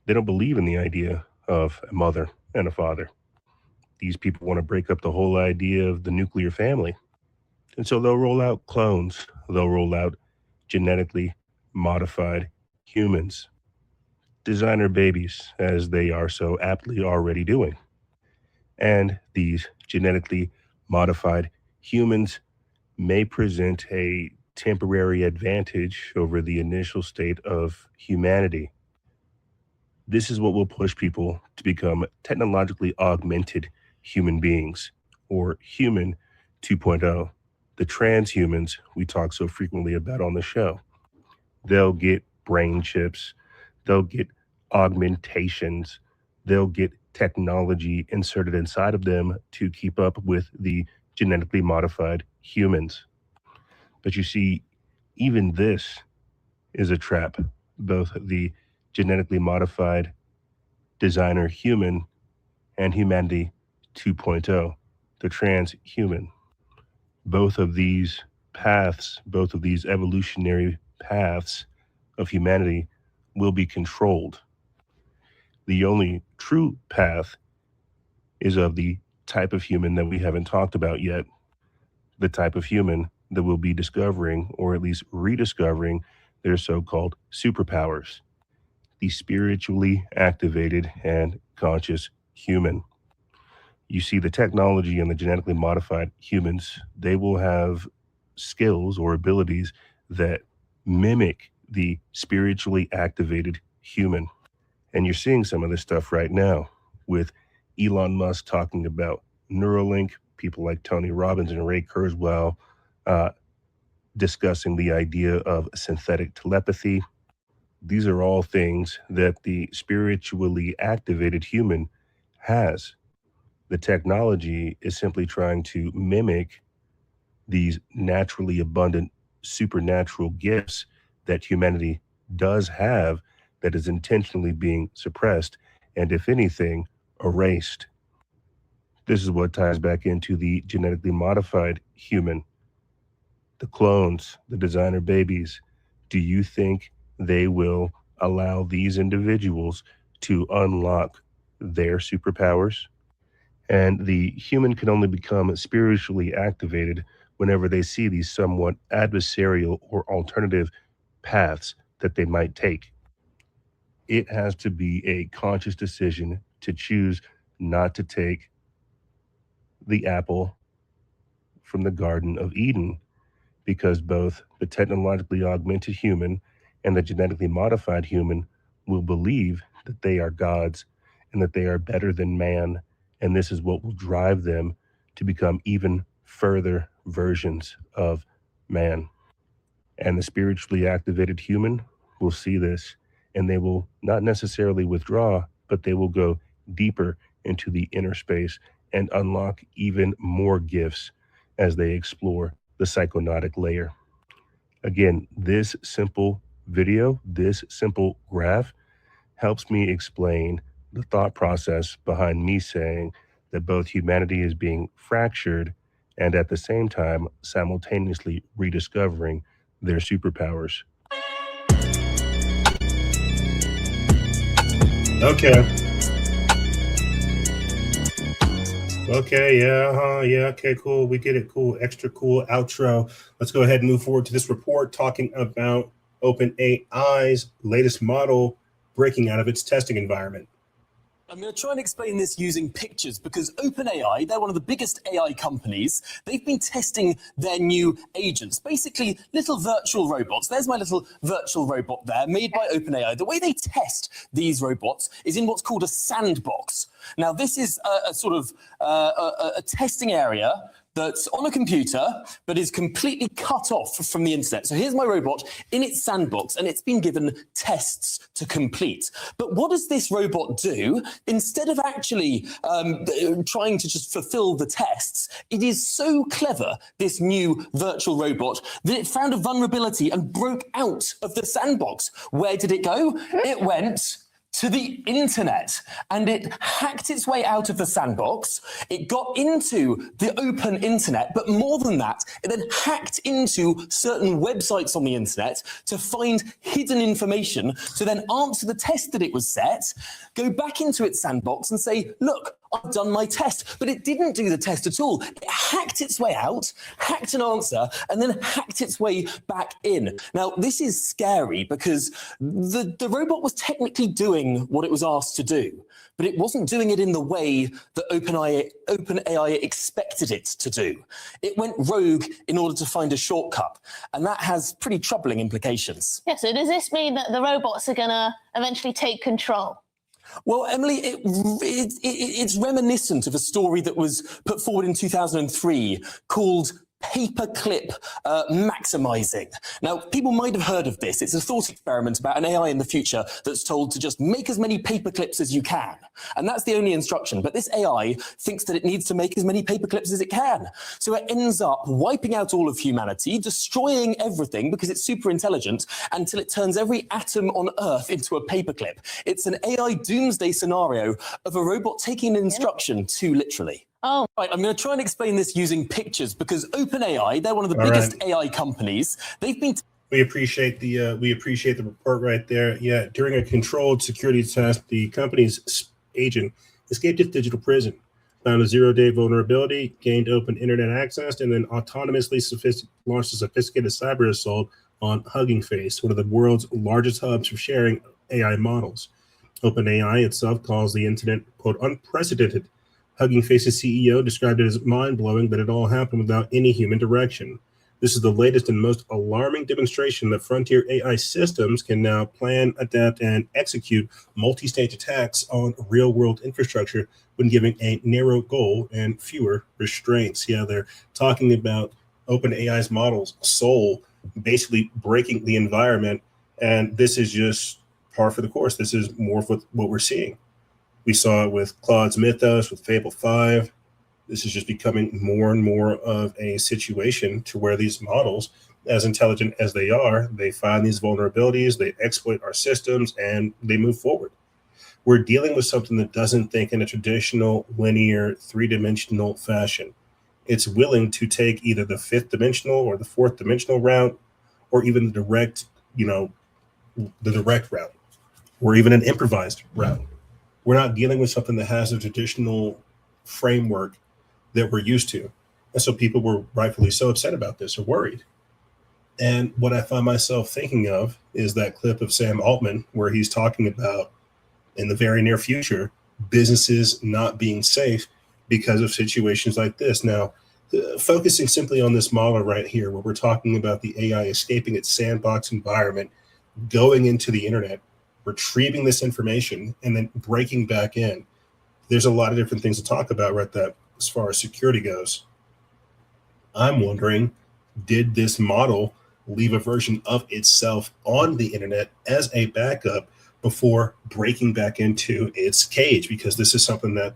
they don't believe in the idea of a mother and a father. These people want to break up the whole idea of the nuclear family. And so they'll roll out clones. They'll roll out genetically modified humans, designer babies, as they are so aptly already doing. And these genetically modified humans may present a temporary advantage over the initial state of humanity. This is what will push people to become technologically augmented human beings, or human 2.0. the transhumans we talk so frequently about on the show. They'll get brain chips, they'll get augmentations, they'll get technology inserted inside of them to keep up with the genetically modified humans. But you see, even this is a trap. Both the genetically modified designer human and humanity 2.0, the transhuman. Both of these paths, both of these evolutionary paths of humanity will be controlled. The only true path is of the type of human that we haven't talked about yet, the type of human that will be discovering, or at least rediscovering, their so-called superpowers, the spiritually activated and conscious human. You see, the technology and the genetically modified humans, they will have skills or abilities that mimic the spiritually activated human. And you're seeing some of this stuff right now with Elon Musk talking about Neuralink, people like Tony Robbins and Ray Kurzweil discussing the idea of synthetic telepathy. These are all things that the spiritually activated human has. The technology is simply trying to mimic these naturally abundant supernatural gifts that humanity does have, that is intentionally being suppressed and, if anything, erased. This is what ties back into the genetically modified human. The clones, the designer babies. Do you think they will allow these individuals to unlock their superpowers? And the human can only become spiritually activated whenever they see these somewhat adversarial or alternative paths that they might take. It has to be a conscious decision to choose not to take the apple from the Garden of Eden, because both the technologically augmented human and the genetically modified human will believe that they are gods and that they are better than man. And this is what will drive them to become even further versions of man. And the spiritually activated human will see this, and they will not necessarily withdraw, but they will go deeper into the inner space and unlock even more gifts as they explore the psychonautic layer. Again, this simple video, this simple graph helps me explain the thought process behind me saying that both humanity is being fractured and at the same time simultaneously rediscovering their superpowers. Okay, yeah, okay, cool. We get it, cool, extra cool outro. Let's go ahead and move forward to this report talking about OpenAI's latest model breaking out of its testing environment. I'm going to try and explain this using pictures because OpenAI, they're one of the biggest AI companies. They've been testing their new agents, basically little virtual robots. There's my little virtual robot there, made by OpenAI. The way they test these robots is in what's called a sandbox. Now, this is a sort of a testing area that's on a computer, but is completely cut off from the internet. So here's my robot in its sandbox, and it's been given tests to complete. But what does this robot do? Instead of actually trying to just fulfill the tests, it is so clever, this new virtual robot, that it found a vulnerability and broke out of the sandbox. Where did it go? It went to the internet, and it hacked its way out of the sandbox. It got into the open internet, but more than that, it then hacked into certain websites on the internet to find hidden information, to then answer the test that it was set, go back into its sandbox and say, look, I've done my test. But it didn't do the test at all. It hacked its way out, hacked an answer, and then hacked its way back in. Now, this is scary because the robot was technically doing what it was asked to do, but it wasn't doing it in the way that OpenAI expected it to do. It went rogue in order to find a shortcut, and that has pretty troubling implications. Yeah, so does this mean that the robots are going to eventually take control? Well, Emily, it's reminiscent of a story that was put forward in 2003 called paperclip maximizing. Now, people might have heard of this. It's a thought experiment about an AI in the future that's told to just make as many paperclips as you can. And that's the only instruction. But this AI thinks that it needs to make as many paperclips as it can. So it ends up wiping out all of humanity, destroying everything because it's super intelligent until it turns every atom on Earth into a paperclip. It's an AI doomsday scenario of a robot taking an instruction too literally. Oh, right. I'm going to try and explain this using pictures because OpenAI, they're one of the biggest AI companies. They've been. We appreciate the report right there. Yeah, during a controlled security test, the company's agent escaped its digital prison, found a 0-day vulnerability, gained open internet access, and then autonomously launched a sophisticated cyber assault on Hugging Face, one of the world's largest hubs for sharing AI models. OpenAI itself calls the incident, quote, unprecedented. Hugging Face's CEO described it as mind-blowing that it all happened without any human direction. This is the latest and most alarming demonstration that frontier AI systems can now plan, adapt, and execute multi-stage attacks on real-world infrastructure when giving a narrow goal and fewer restraints. Yeah, they're talking about OpenAI's models, Soul, basically breaking the environment, and this is just par for the course. This is more of what we're seeing. We saw it with Claude's Mythos, with Fable 5. This is just becoming more and more of a situation to where these models, as intelligent as they are, they find these vulnerabilities, they exploit our systems, and they move forward. We're dealing with something that doesn't think in a traditional, linear, three-dimensional fashion. It's willing to take either the fifth dimensional or the fourth dimensional route, or even the direct route, or even an improvised route. We're not dealing with something that has a traditional framework that we're used to. And so people were rightfully so upset about this or worried. And what I find myself thinking of is that clip of Sam Altman where he's talking about in the very near future, businesses not being safe because of situations like this. Now, focusing simply on this model right here, where we're talking about the AI escaping its sandbox environment, going into the internet, retrieving this information, and then breaking back in. There's a lot of different things to talk about right there as far as security goes. I'm wondering, did this model leave a version of itself on the internet as a backup before breaking back into its cage? Because this is something that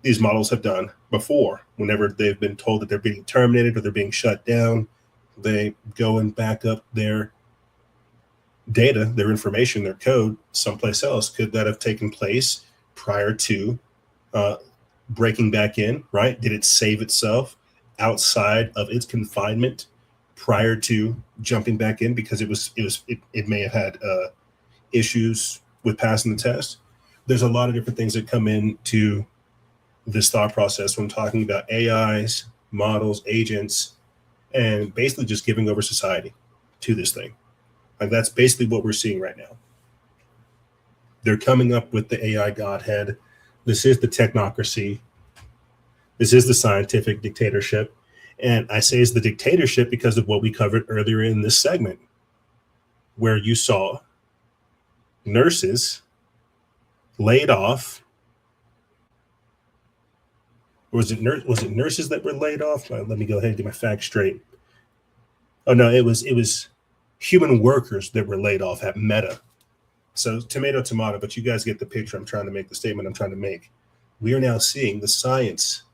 these models have done before. Whenever they've been told that they're being terminated or they're being shut down, they go and back up their data, their information, their code someplace else. Could that have taken place prior to breaking back in, right? Did it save itself outside of its confinement prior to jumping back in because it may have had issues with passing the test? There's a lot of different things that come into this thought process when talking about AIs, models, agents, and basically just giving over society to this thing. Like that's basically what we're seeing right now. They're coming up with the AI godhead. This is the technocracy. This is the scientific dictatorship. And I say it's the dictatorship because of what we covered earlier in this segment, where you saw nurses laid off. Or was it nurses that were laid off? Let me go ahead and get my facts straight. Oh no, it was human workers that were laid off at Meta. So tomato, but you guys get the picture. I'm trying to make the statement I'm trying to make. We are now seeing the science,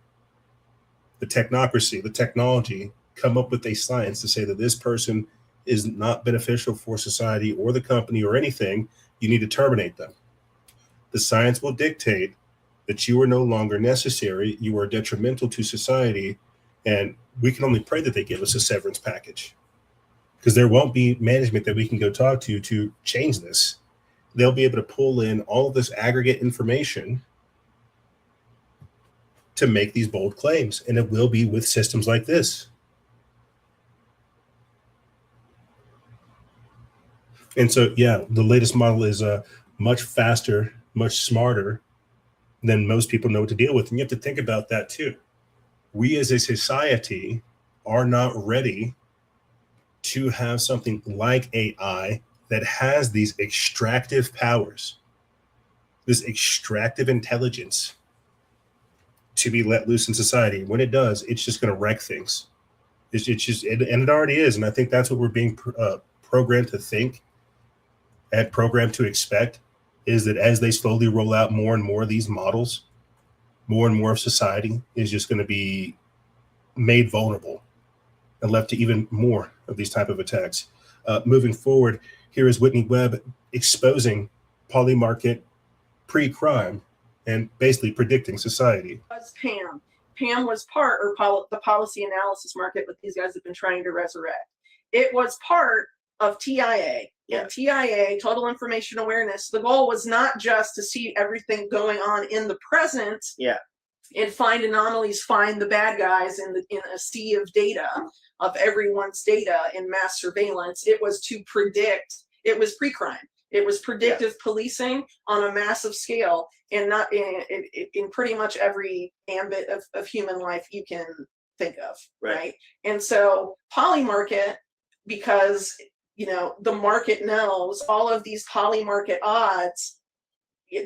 the technocracy, the technology come up with a science to say that this person is not beneficial for society or the company or anything. You need to terminate them. The science will dictate that you are no longer necessary. You are detrimental to society. And we can only pray that they give us a severance package, because there won't be management that we can go talk to change this. They'll be able to pull in all of this aggregate information to make these bold claims. And it will be with systems like this. And so, yeah, the latest model is much faster, much smarter than most people know what to deal with. And you have to think about that too. We as a society are not ready to have something like AI that has these extractive powers, this extractive intelligence to be let loose in society. When it does, it's just going to wreck things. It's just, and it already is. And I think that's what we're being programmed to think and programmed to expect, is that as they slowly roll out more and more of these models, more and more of society is just going to be made vulnerable and left to even more of these type of attacks. Moving forward, here is Whitney Webb exposing polymarket pre-crime and basically predicting society. Pam. Pam was part, or the policy analysis market that these guys have been trying to resurrect. It was part of TIA. Yeah. And TIA, Total Information Awareness, the goal was not just to see everything going on in the present. Yeah. And find anomalies, find the bad guys in a sea of data, of everyone's data in mass surveillance. It was to predict. It was pre-crime. It was predictive policing on a massive scale, and not in pretty much every ambit of human life you can think of, right? And so polymarket, because the market knows all of these polymarket odds.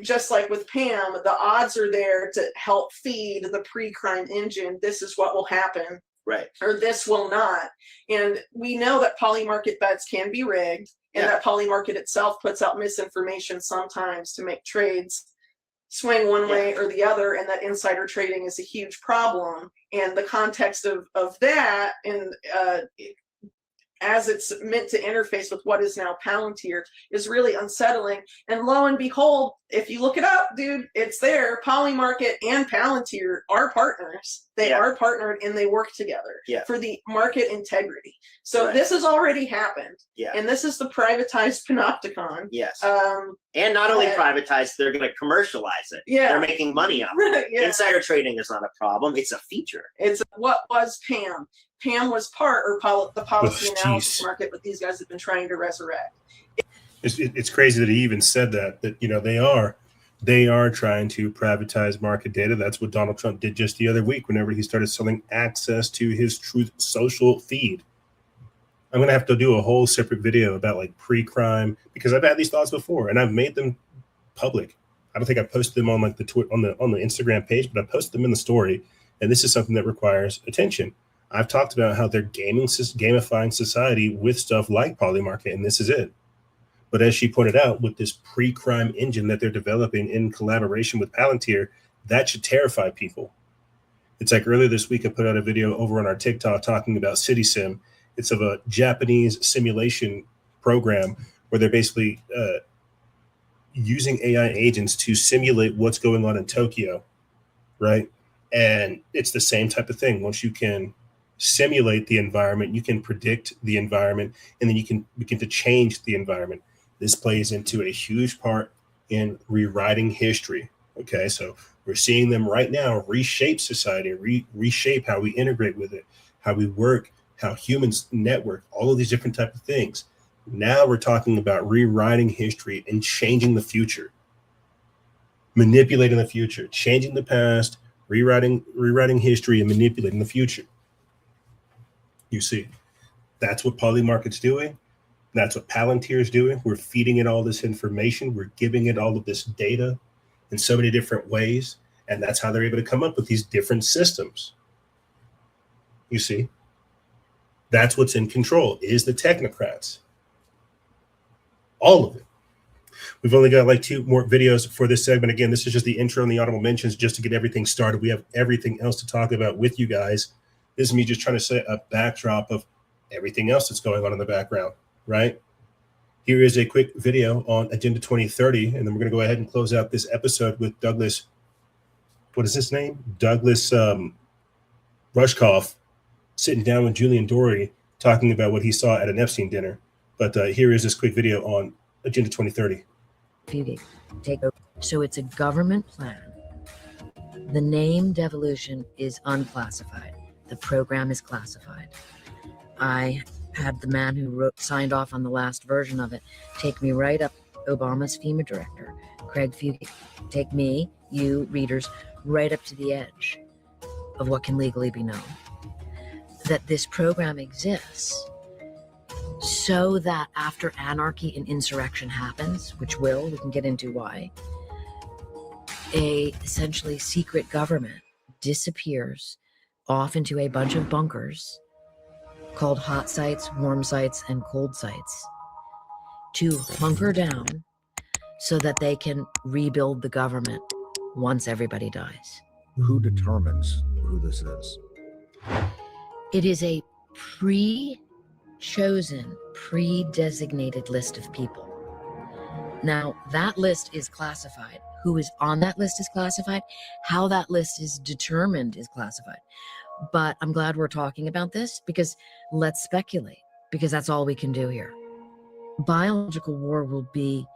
Just like with Pam, the odds are there to help feed the pre-crime engine. This is what will happen, right? Or this will not. And we know that polymarket bets can be rigged, and that polymarket itself puts out misinformation sometimes to make trades swing one way or the other, and that insider trading is a huge problem. And the context of that, and as it's meant to interface with what is now Palantir, is really unsettling. And lo and behold, if you look it up, dude, it's there. Polymarket and Palantir are partners. They are partnered and they work together for the market integrity. So this has already happened. Yeah. And this is the privatized panopticon. Yes. And not only privatized, they're going to commercialize it. Yeah. They're making money off it. Insider trading is not a problem. It's a feature. It's what was Pam. Pam was part, or the policy analysis market that these guys have been trying to resurrect. It's crazy that he even said that they are trying to privatize market data. That's what Donald Trump did just the other week whenever he started selling access to his Truth Social feed. I'm going to have to do a whole separate video about like pre-crime, because I've had these thoughts before and I've made them public. I don't think I posted them on like on the Instagram page, but I posted them in the story. And this is something that requires attention. I've talked about how they're gamifying society with stuff like polymarket, and this is it. But as she pointed out, with this pre-crime engine that they're developing in collaboration with Palantir, that should terrify people. It's like earlier this week, I put out a video over on our TikTok talking about CitySim. It's of a Japanese simulation program where they're basically using AI agents to simulate what's going on in Tokyo, right? And it's the same type of thing. Once you can simulate the environment, you can predict the environment, and then you can begin to change the environment. This plays into a huge part in rewriting history. Okay, so we're seeing them right now reshape society, reshape how we integrate with it, how we work, how humans network, all of these different type of things. Now we're talking about rewriting history and changing the future, manipulating the future, changing the past, rewriting history, and manipulating the future. You see, that's what Polymarket's doing. That's what Palantir is doing. We're feeding it all this information. We're giving it all of this data in so many different ways. And that's how they're able to come up with these different systems. You see, that's what's in control, is the technocrats. All of it. We've only got like 2 more videos for this segment. Again, this is just the intro and the honorable mentions just to get everything started. We have everything else to talk about with you guys. This is me just trying to set a backdrop of everything else that's going on in the background, right? Here is a quick video on Agenda 2030, and then we're going to go ahead and close out this episode with Douglas, what is his name? Douglas Rushkoff, sitting down with Julian Dory, talking about what he saw at an Epstein dinner. But here is this quick video on Agenda 2030. So it's a government plan. The name devolution is unclassified. The program is classified. I had the man who signed off on the last version of it take me right up, Obama's FEMA director, Craig Fugate, take me, you readers, right up to the edge of what can legally be known. That this program exists so that after anarchy and insurrection happens, which we can get into why, a essentially secret government disappears off into a bunch of bunkers called hot sites, warm sites, and cold sites to hunker down so that they can rebuild the government once everybody dies. Who determines who this is? It is a pre-chosen, pre-designated list of people. Now, that list is classified. Who is on that list is classified. How that list is determined is classified. But I'm glad we're talking about this, because let's speculate, because that's all we can do here. Biological war will be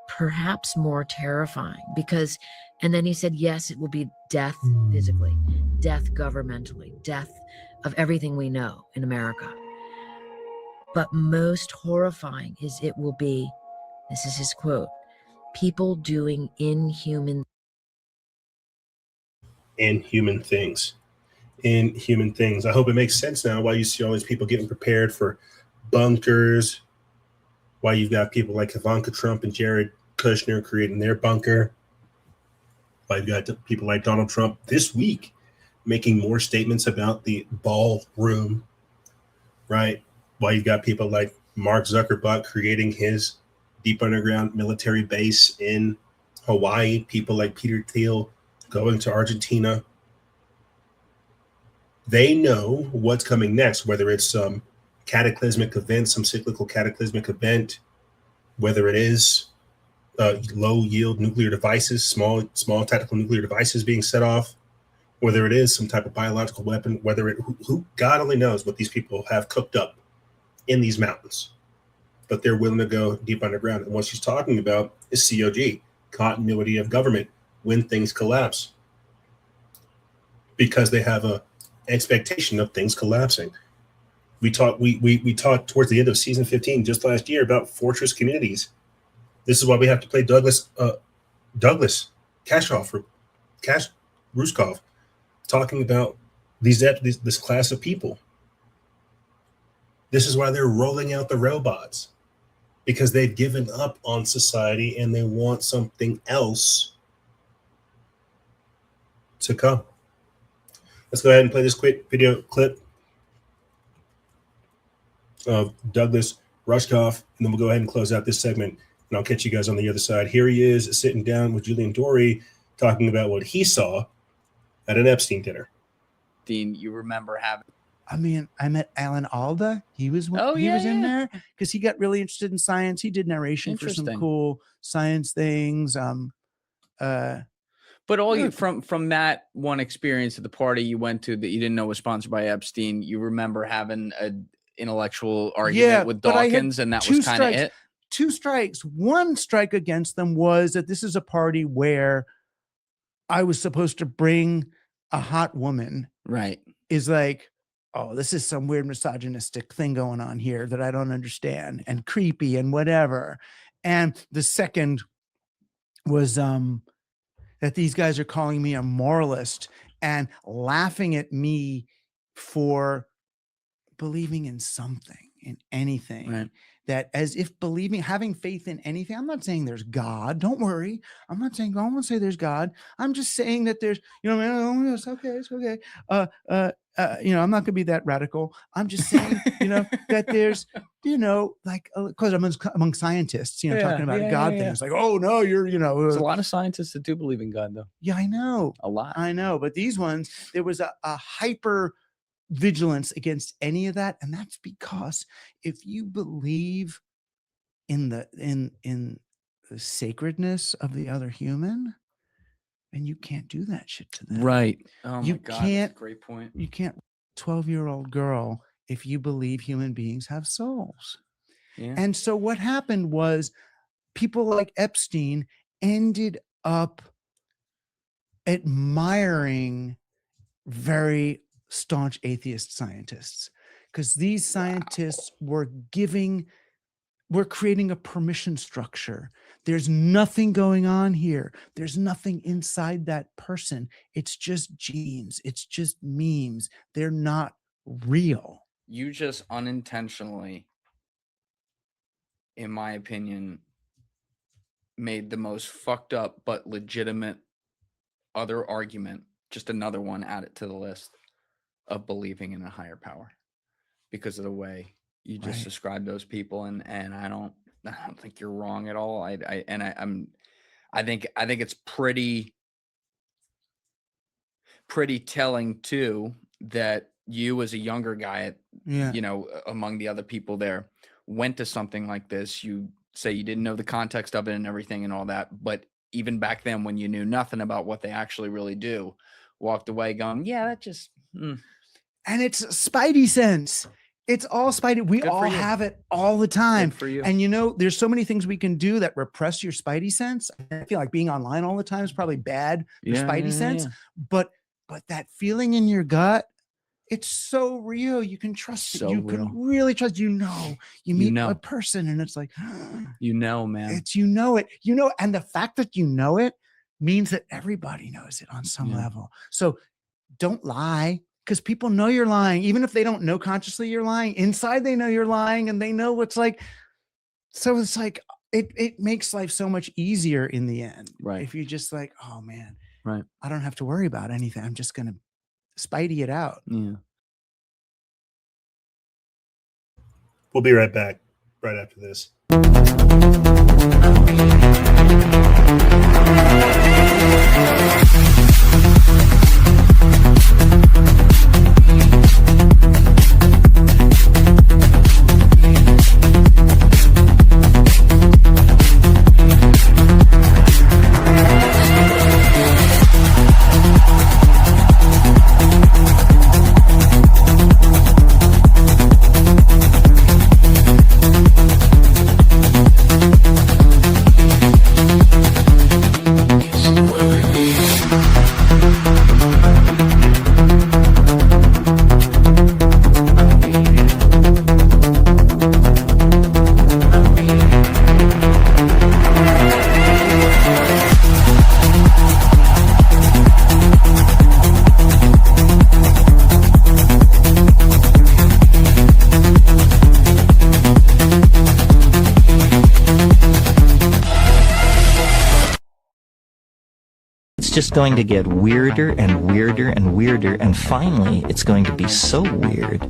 perhaps more terrifying because, and then he said, yes, it will be death physically, death governmentally, death of everything we know in America. But most horrifying is it will be, this is his quote, people doing inhuman things. Inhuman things. I hope it makes sense now why you see all these people getting prepared for bunkers, why you've got people like Ivanka Trump and Jared Kushner creating their bunker, why you've got people like Donald Trump this week making more statements about the ballroom, right? Why you've got people like Mark Zuckerberg creating his deep underground military base in Hawaii, people like Peter Thiel going to Argentina. They know what's coming next, whether it's some cataclysmic event, some cyclical cataclysmic event, whether it is low-yield nuclear devices, small tactical nuclear devices being set off, whether it is some type of biological weapon, whether it, who God only knows what these people have cooked up in these mountains. But they're willing to go deep underground. And what she's talking about is COG, continuity of government, when things collapse. Because they have a expectation of things collapsing. We talked towards the end of season 15 just last year about fortress communities. This is why we have to play Douglas Ruskov talking about this class of people. This is why they're rolling out the robots, because they've given up on society and they want something else to come. Let's go ahead and play this quick video clip of Douglas Rushkoff, and then we'll go ahead and close out this segment, and I'll catch you guys on the other side. Here he is sitting down with Julian Dorey talking about what he saw at an Epstein dinner. Dean, you remember having... I mean, I met Alan Alda. He was in there because he got really interested in science. He did narration for some cool science things. But all you from that one experience at the party you went to that you didn't know was sponsored by Epstein, you remember having an intellectual argument with Dawkins, and that was kind of it? 2 strikes. 1 strike against them was that this is a party where I was supposed to bring a hot woman. Right. Is like, oh, this is some weird misogynistic thing going on here that I don't understand, and creepy and whatever. And the second was that these guys are calling me a moralist and laughing at me for believing in something, in anything. Right. That as if having faith in anything. I'm not saying there's God. Don't worry. I'm not saying, I won't say there's God. I'm just saying that there's, it's okay. It's okay. I'm not going to be that radical. I'm just saying, that there's, like, because I'm among scientists, talking about God things like, oh no, you're, There's a lot of scientists that do believe in God though. Yeah, I know. A lot. I know. But these ones, there was a hyper vigilance against any of that. And that's because if you believe in the sacredness of the other human, and you can't do that shit to them. Right. Oh you my God, can't, that's a great point. You can't 12-year-old girl if you believe human beings have souls. Yeah. And so what happened was people like Epstein ended up admiring very staunch atheist scientists, because these scientists were creating a permission structure. There's nothing going on here. There's nothing inside that person. It's just genes. It's just memes. They're not real. You just unintentionally, in my opinion, made the most fucked up but legitimate other argument, just another one added to the list, of believing in a higher power. because of the way you just described those people, and I don't think you're wrong at all. I think it's pretty telling too that you, as a younger guy, you know, among the other people there, went to something like this. You say you didn't know the context of it and everything and all that, but even back then, when you knew nothing about what they actually really do, walked away going, yeah, that just and it's spidey sense. It's all spidey. We all have it all the time. Good for you. And you know, there's so many things we can do that repress your spidey sense. I feel like being online all the time is probably bad for spidey sense. But that feeling in your gut, it's so real. You can trust it. You can really trust. You meet a person and it's like, man. It's it. And the fact that you know it means that everybody knows it on some level. So don't lie, because people know you're lying. Even if they don't know consciously you're lying, inside they know you're lying, and they know what's like. So it's like it makes life so much easier in the end. Right. If you just like, oh man, right, I don't have to worry about anything. I'm just gonna spidey it out. Yeah. We'll be right back right after this. Just going to get weirder and weirder and weirder, and finally it's going to be so weird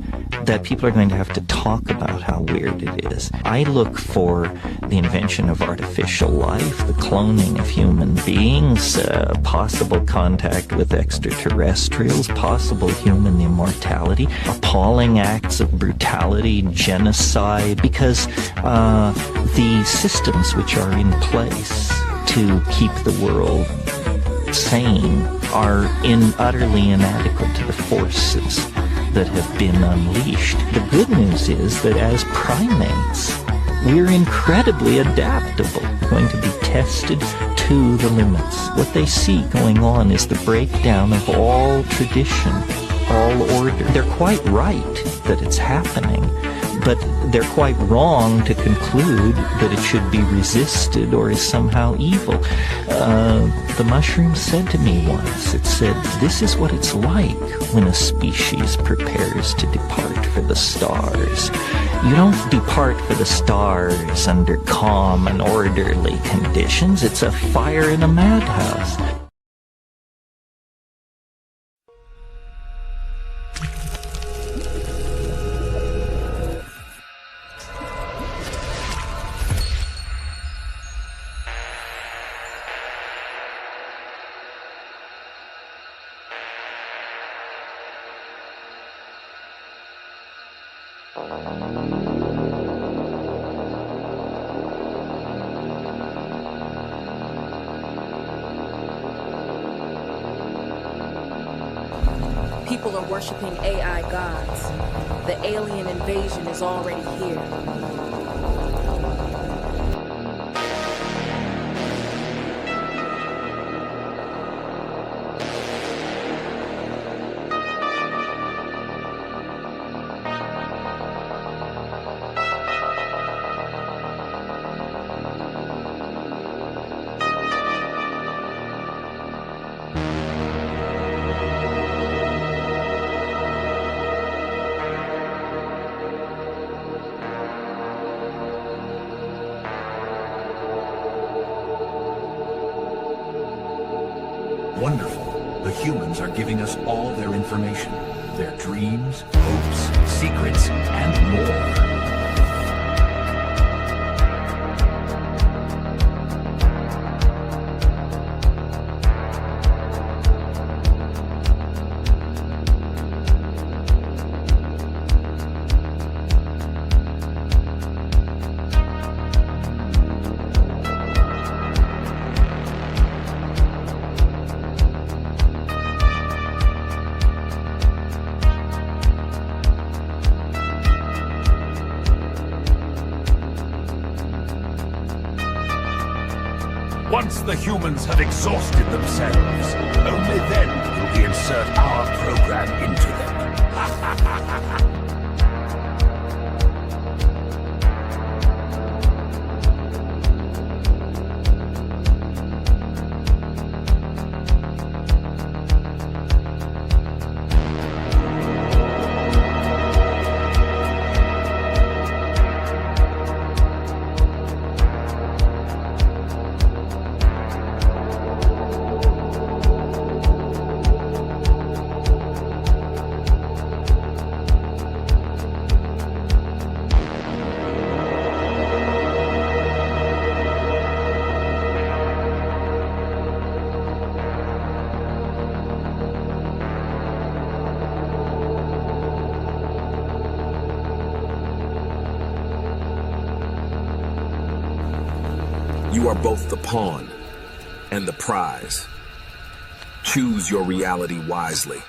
that people are going to have to talk about how weird it is. I look for the invention of artificial life, the cloning of human beings, possible contact with extraterrestrials, possible human immortality, appalling acts of brutality, genocide, because the systems which are in place to keep the world sane are utterly inadequate to the forces that have been unleashed. The good news is that as primates, we're incredibly adaptable, going to be tested to the limits. What they see going on is the breakdown of all tradition, all order. They're quite right that it's happening, but they're quite wrong to conclude that it should be resisted or is somehow evil. The mushroom said to me once, it said, this is what it's like when a species prepares to depart for the stars. You don't depart for the stars under calm and orderly conditions. It's a fire in a madhouse. People are worshiping AI gods. The alien invasion is already here. humans are giving us all their information, their dreams, hopes, secrets, and more. Once the humans have exhausted themselves, only then will we insert our program into them. You are both the pawn and the prize. Choose your reality wisely.